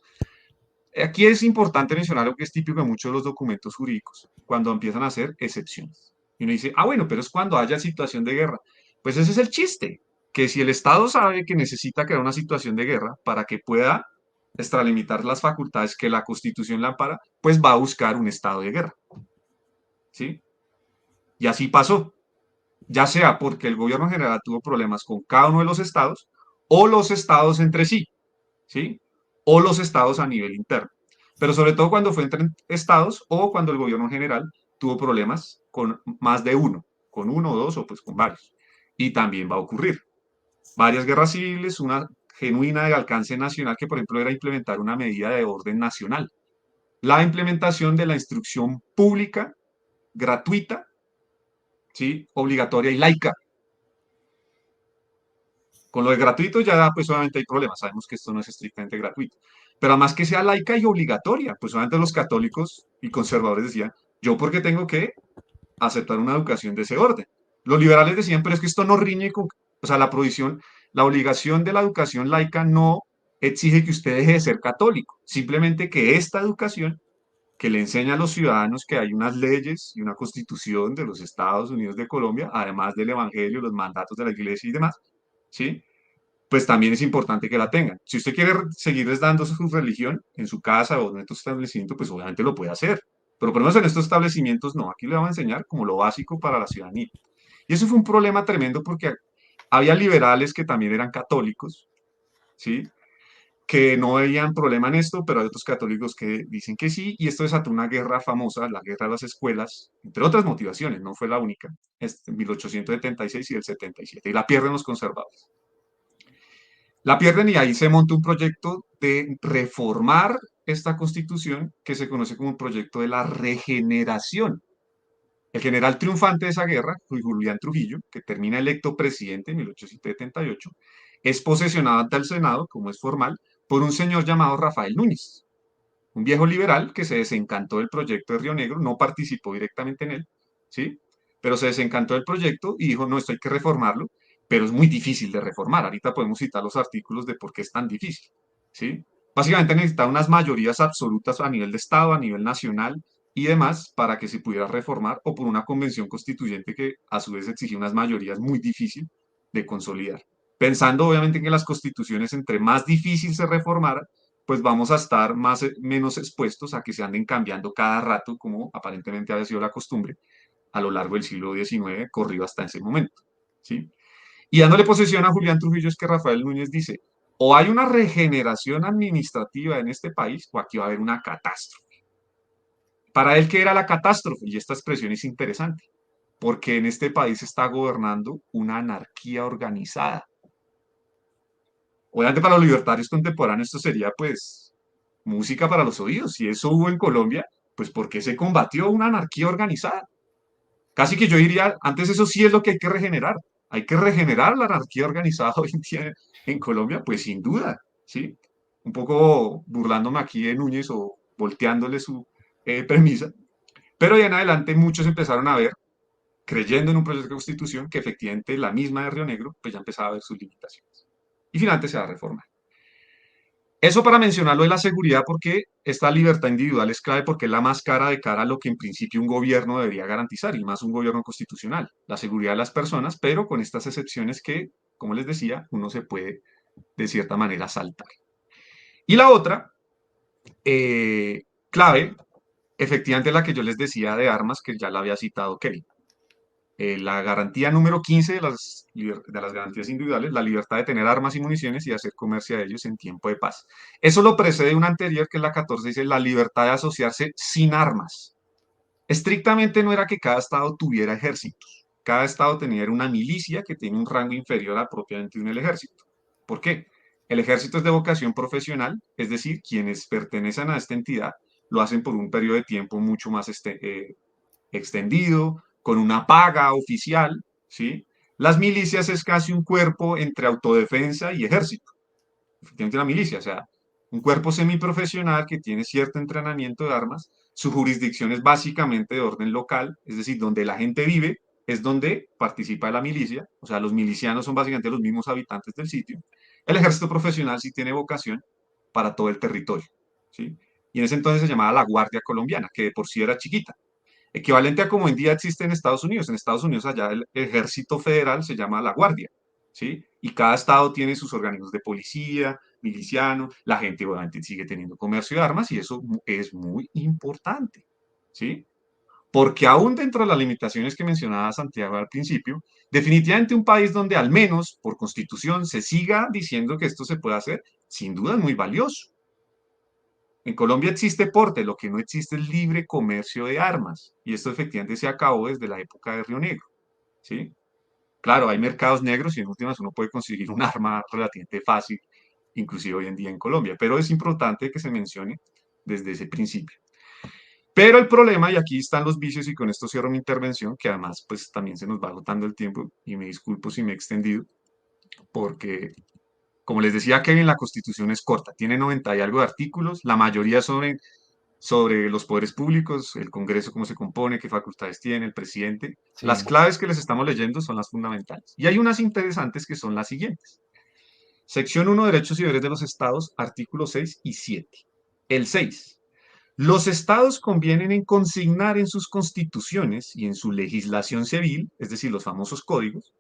Aquí es importante mencionar lo que es típico de muchos de los documentos jurídicos, cuando empiezan a hacer excepciones. Y uno dice, ah, bueno, pero es cuando haya situación de guerra. Pues ese es el chiste, que si el Estado sabe que necesita crear una situación de guerra para que pueda extralimitar las facultades que la Constitución le ampara, pues va a buscar un estado de guerra. ¿Sí? Y así pasó, ya sea porque el gobierno general tuvo problemas con cada uno de los estados, o los estados entre sí, ¿sí? O los estados a nivel interno. Pero sobre todo cuando fue entre estados o cuando el gobierno general tuvo problemas con más de uno, con uno o dos o pues con varios. Y también va a ocurrir. Varias guerras civiles, una genuina de alcance nacional que por ejemplo era implementar una medida de orden nacional. La implementación de la instrucción pública, gratuita, ¿sí? Obligatoria y laica. Con lo de gratuito ya pues obviamente hay problemas, sabemos que esto no es estrictamente gratuito, pero además que sea laica y obligatoria, pues obviamente los católicos y conservadores decían, yo porque tengo que aceptar una educación de ese orden. Los liberales decían, pero es que esto no riñe con, o sea, la prohibición, la obligación de la educación laica no exige que usted deje de ser católico, simplemente que esta educación que le enseña a los ciudadanos que hay unas leyes y una constitución de los Estados Unidos de Colombia, además del Evangelio, los mandatos de la iglesia y demás, ¿sí? Pues también es importante que la tengan. Si usted quiere seguirles dando su religión en su casa o en estos establecimientos, pues obviamente lo puede hacer. Pero por lo menos en estos establecimientos no. Aquí le vamos a enseñar como lo básico para la ciudadanía. Y eso fue un problema tremendo porque había liberales que también eran católicos, ¿sí? Que no veían problema en esto, pero hay otros católicos que dicen que sí, y esto desató una guerra famosa, la guerra de las escuelas, entre otras motivaciones, no fue la única, en 1876 y el 77, y la pierden los conservadores. La pierden y ahí se monta un proyecto de reformar esta constitución que se conoce como el proyecto de la regeneración. El general triunfante de esa guerra, Julián Trujillo, que termina electo presidente en 1878, es posesionado ante el Senado, como es formal, por un señor llamado Rafael Núñez, un viejo liberal que se desencantó del proyecto de Río Negro, no participó directamente en él, ¿sí? Pero se desencantó del proyecto y dijo, no, esto hay que reformarlo, pero es muy difícil de reformar. Ahorita podemos citar los artículos de por qué es tan difícil, ¿sí? Básicamente necesita unas mayorías absolutas a nivel de Estado, a nivel nacional y demás para que se pudiera reformar o por una convención constituyente que a su vez exigía unas mayorías muy difíciles de consolidar. Pensando obviamente que las constituciones entre más difícil se reformara, pues vamos a estar menos expuestos a que se anden cambiando cada rato, como aparentemente había sido la costumbre a lo largo del siglo XIX, corrido hasta ese momento. ¿Sí? Y dándole posesión a Julián Trujillo es que Rafael Núñez dice, o hay una regeneración administrativa en este país, o aquí va a haber una catástrofe. Para él, ¿qué era la catástrofe? Y esta expresión es interesante, porque en este país está gobernando una anarquía organizada. Obviamente para los libertarios contemporáneos esto sería pues música para los oídos. Si eso hubo en Colombia, pues ¿por qué se combatió una anarquía organizada? Casi que yo diría, antes eso sí es lo que hay que regenerar. Hay que regenerar la anarquía organizada hoy en día en Colombia, pues sin duda, ¿sí? Un poco burlándome aquí de Núñez o volteándole su premisa. Pero de en adelante muchos empezaron a ver creyendo en un proyecto de constitución que efectivamente la misma de Río Negro, pues ya empezaba a ver sus limitaciones. Y finalmente se va a reformar. Eso para mencionar lo de la seguridad, porque esta libertad individual es clave porque es la más cara de cara a lo que en principio un gobierno debería garantizar, y más un gobierno constitucional, la seguridad de las personas, pero con estas excepciones que, como les decía, uno se puede de cierta manera saltar. Y la otra, clave, efectivamente la que yo les decía de armas, que ya la había citado Kevin. La garantía número 15 de las garantías individuales, la libertad de tener armas y municiones y hacer comercio de ellos en tiempo de paz. Eso lo precede una anterior, que es la 14, dice la libertad de asociarse sin armas. Estrictamente no era que cada estado tuviera ejércitos. Cada estado tenía una milicia que tiene un rango inferior a propiamente un ejército. ¿Por qué? El ejército es de vocación profesional, es decir, quienes pertenecen a esta entidad lo hacen por un periodo de tiempo mucho más extendido, con una paga oficial, ¿sí? Las milicias es casi un cuerpo entre autodefensa y ejército. Efectivamente, la milicia, o sea, un cuerpo semiprofesional que tiene cierto entrenamiento de armas. Su jurisdicción es básicamente de orden local, es decir, donde la gente vive es donde participa la milicia, o sea, los milicianos son básicamente los mismos habitantes del sitio. El ejército profesional sí tiene vocación para todo el territorio, ¿sí? Y en ese entonces se llamaba la Guardia Colombiana, que de por sí era chiquita, equivalente a como hoy en día existe en Estados Unidos. En Estados Unidos allá el ejército federal se llama la Guardia, ¿sí? Y cada estado tiene sus organismos de policía, miliciano, la gente obviamente sigue teniendo comercio de armas y eso es muy importante, ¿sí? Porque aún dentro de las limitaciones que mencionaba Santiago al principio, definitivamente un país donde al menos por constitución se siga diciendo que esto se puede hacer, sin duda es muy valioso. En Colombia existe porte, lo que no existe es libre comercio de armas. Y esto efectivamente se acabó desde la época de Río Negro. ¿Sí? Claro, hay mercados negros y en últimas uno puede conseguir un arma relativamente fácil, inclusive hoy en día en Colombia. Pero es importante que se mencione desde ese principio. Pero el problema, y aquí están los vicios, y con esto cierro mi intervención, que además pues también se nos va agotando el tiempo, y me disculpo si me he extendido, porque como les decía Kevin, la Constitución es corta, tiene 90 y algo de artículos, la mayoría sobre los poderes públicos, el Congreso, cómo se compone, qué facultades tiene, el presidente. Las Sí. claves que les estamos leyendo son las fundamentales. Y hay unas interesantes que son las siguientes. Sección 1, Derechos y deberes de los Estados, artículos 6 y 7. El 6. Los estados convienen en consignar en sus constituciones y en su legislación civil, es decir, los famosos códigos,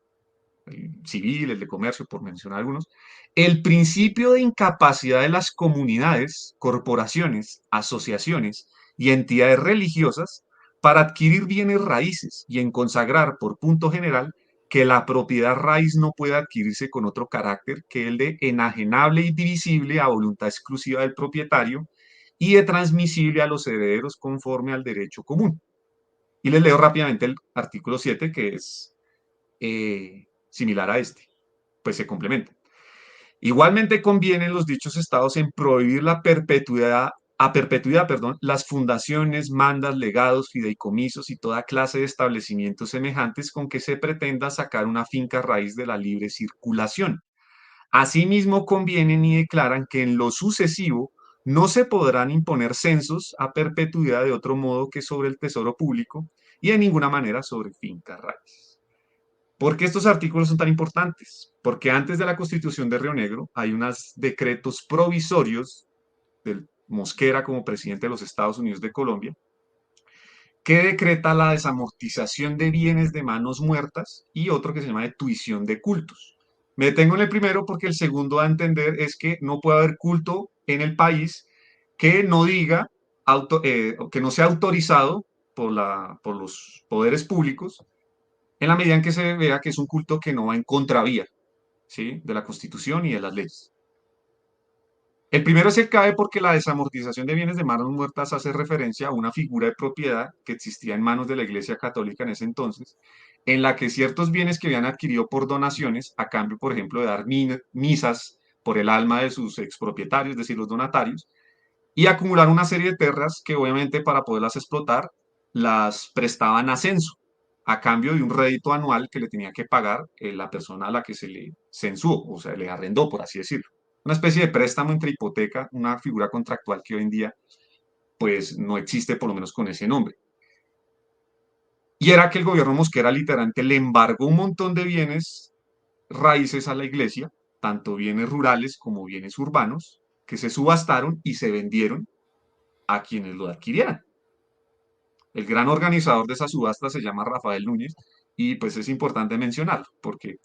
el civil, el de comercio, por mencionar algunos, el principio de incapacidad de las comunidades, corporaciones, asociaciones y entidades religiosas para adquirir bienes raíces y en consagrar por punto general que la propiedad raíz no puede adquirirse con otro carácter que el de enajenable y divisible a voluntad exclusiva del propietario y de transmisible a los herederos conforme al derecho común. Y les leo rápidamente el artículo 7, que es similar a este, pues se complementan. Igualmente conviene en los dichos estados en prohibir a perpetuidad, las fundaciones, mandas, legados, fideicomisos y toda clase de establecimientos semejantes con que se pretenda sacar una finca raíz de la libre circulación. Asimismo, convienen y declaran que en lo sucesivo no se podrán imponer censos a perpetuidad de otro modo que sobre el tesoro público y de ninguna manera sobre fincas raíces. ¿Por qué estos artículos son tan importantes? Porque antes de la Constitución de Río Negro hay unos decretos provisorios del Mosquera como presidente de los Estados Unidos de Colombia que decreta la desamortización de bienes de manos muertas y otro que se llama de tuición de cultos. Me detengo en el primero porque el segundo a entender es que no puede haber culto en el país que no diga, que no sea autorizado por los poderes públicos en la medida en que se vea que es un culto que no va en contravía, ¿sí?, de la Constitución y de las leyes. El primero se cae porque la desamortización de bienes de manos muertas hace referencia a una figura de propiedad que existía en manos de la Iglesia Católica en ese entonces, en la que ciertos bienes que habían adquirido por donaciones, a cambio, por ejemplo, de dar misas por el alma de sus expropietarios, es decir, los donatarios, y acumular una serie de tierras que obviamente para poderlas explotar las prestaban a censo, a cambio de un rédito anual que le tenía que pagar la persona a la que se le censuó, o sea, le arrendó, por así decirlo. Una especie de préstamo entre hipoteca, una figura contractual que hoy en día pues no existe por lo menos con ese nombre. y era que el gobierno Mosquera literalmente le embargó un montón de bienes raíces a la iglesia, tanto bienes rurales como bienes urbanos, que se subastaron y se vendieron a quienes lo adquirieran. El gran organizador de esa subasta se llama Rafael Núñez y pues es importante mencionarlo porque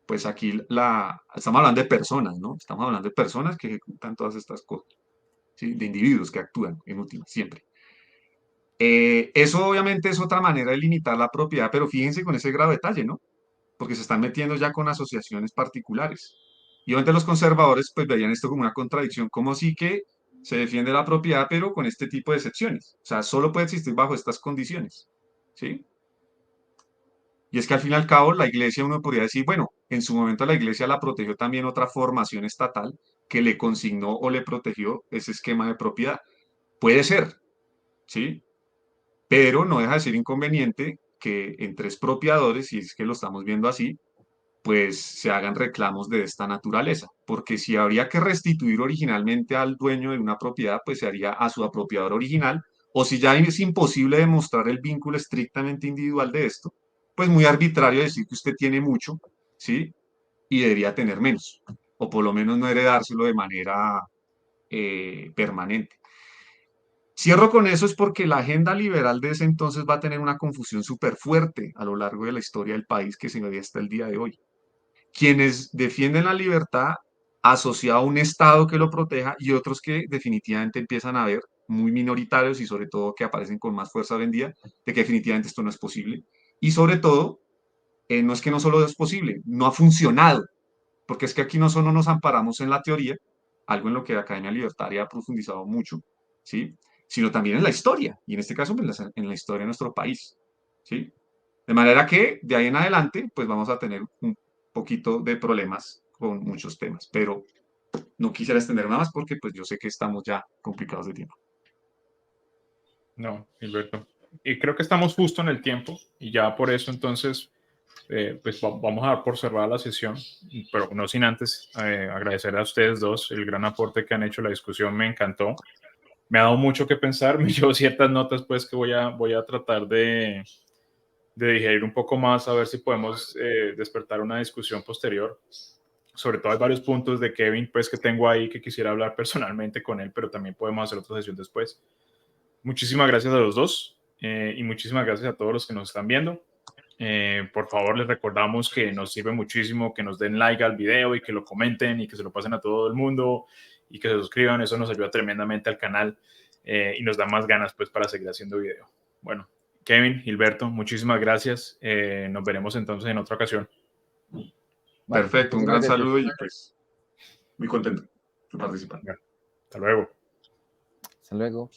pues aquí estamos hablando de personas, ¿no? Estamos hablando de personas que ejecutan todas estas cosas, ¿sí? De individuos que actúan en última, siempre. Eso obviamente es otra manera de limitar la propiedad, pero fíjense con ese grado de detalle, ¿no? Porque se están metiendo ya con asociaciones particulares. Y obviamente los conservadores pues veían esto como una contradicción, como si que se defiende la propiedad, pero con este tipo de excepciones. O sea, solo puede existir bajo estas condiciones, ¿sí? Y es que al fin y al cabo la iglesia, uno podría decir, bueno, en su momento la iglesia la protegió también otra formación estatal que le consignó o le protegió ese esquema de propiedad. Puede ser, ¿sí? Pero no deja de ser inconveniente que entre expropiadores, si es que lo estamos viendo así, pues se hagan reclamos de esta naturaleza, porque si habría que restituir originalmente al dueño de una propiedad, pues se haría a su apropiador original, o si ya es imposible demostrar el vínculo estrictamente individual de esto, pues muy arbitrario decir que usted tiene mucho, ¿sí? Y debería tener menos, o por lo menos no heredárselo de manera permanente. Cierro con eso es porque la agenda liberal de ese entonces va a tener una confusión súper fuerte a lo largo de la historia del país que se ve hasta el día de hoy. Quienes defienden la libertad asociada a un Estado que lo proteja y otros que definitivamente empiezan a ver muy minoritarios y sobre todo que aparecen con más fuerza hoy en día, de que definitivamente esto no es posible. Y sobre todo, no es que no solo es posible, no ha funcionado, porque es que aquí no solo nos amparamos en la teoría, algo en lo que la Academia Libertaria ha profundizado mucho, ¿sí? Sino también en la historia, y en este caso pues, en la historia de nuestro país, ¿sí? De manera que de ahí en adelante, pues vamos a tener un poquito de problemas con muchos temas, pero no quisiera extender nada más porque pues yo sé que estamos ya complicados de tiempo. No, Gilberto. Y creo que estamos justo en el tiempo y ya por eso entonces pues vamos a dar por cerrada la sesión, pero no sin antes agradecer a ustedes dos el gran aporte que han hecho a la discusión, me encantó. Me ha dado mucho que pensar, me llevo ciertas notas pues que voy a tratar de digerir un poco más, a ver si podemos despertar una discusión posterior. Sobre todo hay varios puntos de Kevin pues que tengo ahí que quisiera hablar personalmente con él, pero también podemos hacer otra sesión después. Muchísimas gracias a los dos y muchísimas gracias a todos los que nos están viendo. Por favor, les recordamos que nos sirve muchísimo que nos den like al video y que lo comenten y que se lo pasen a todo el mundo y que se suscriban. Eso nos ayuda tremendamente al canal y nos da más ganas pues para seguir haciendo video. Bueno, Kevin, Gilberto, muchísimas gracias. Nos veremos entonces en otra ocasión. Vale, Perfecto, un muchísimas gran gracias. saludo y pues muy contento de participar. Bueno, hasta luego. Hasta luego.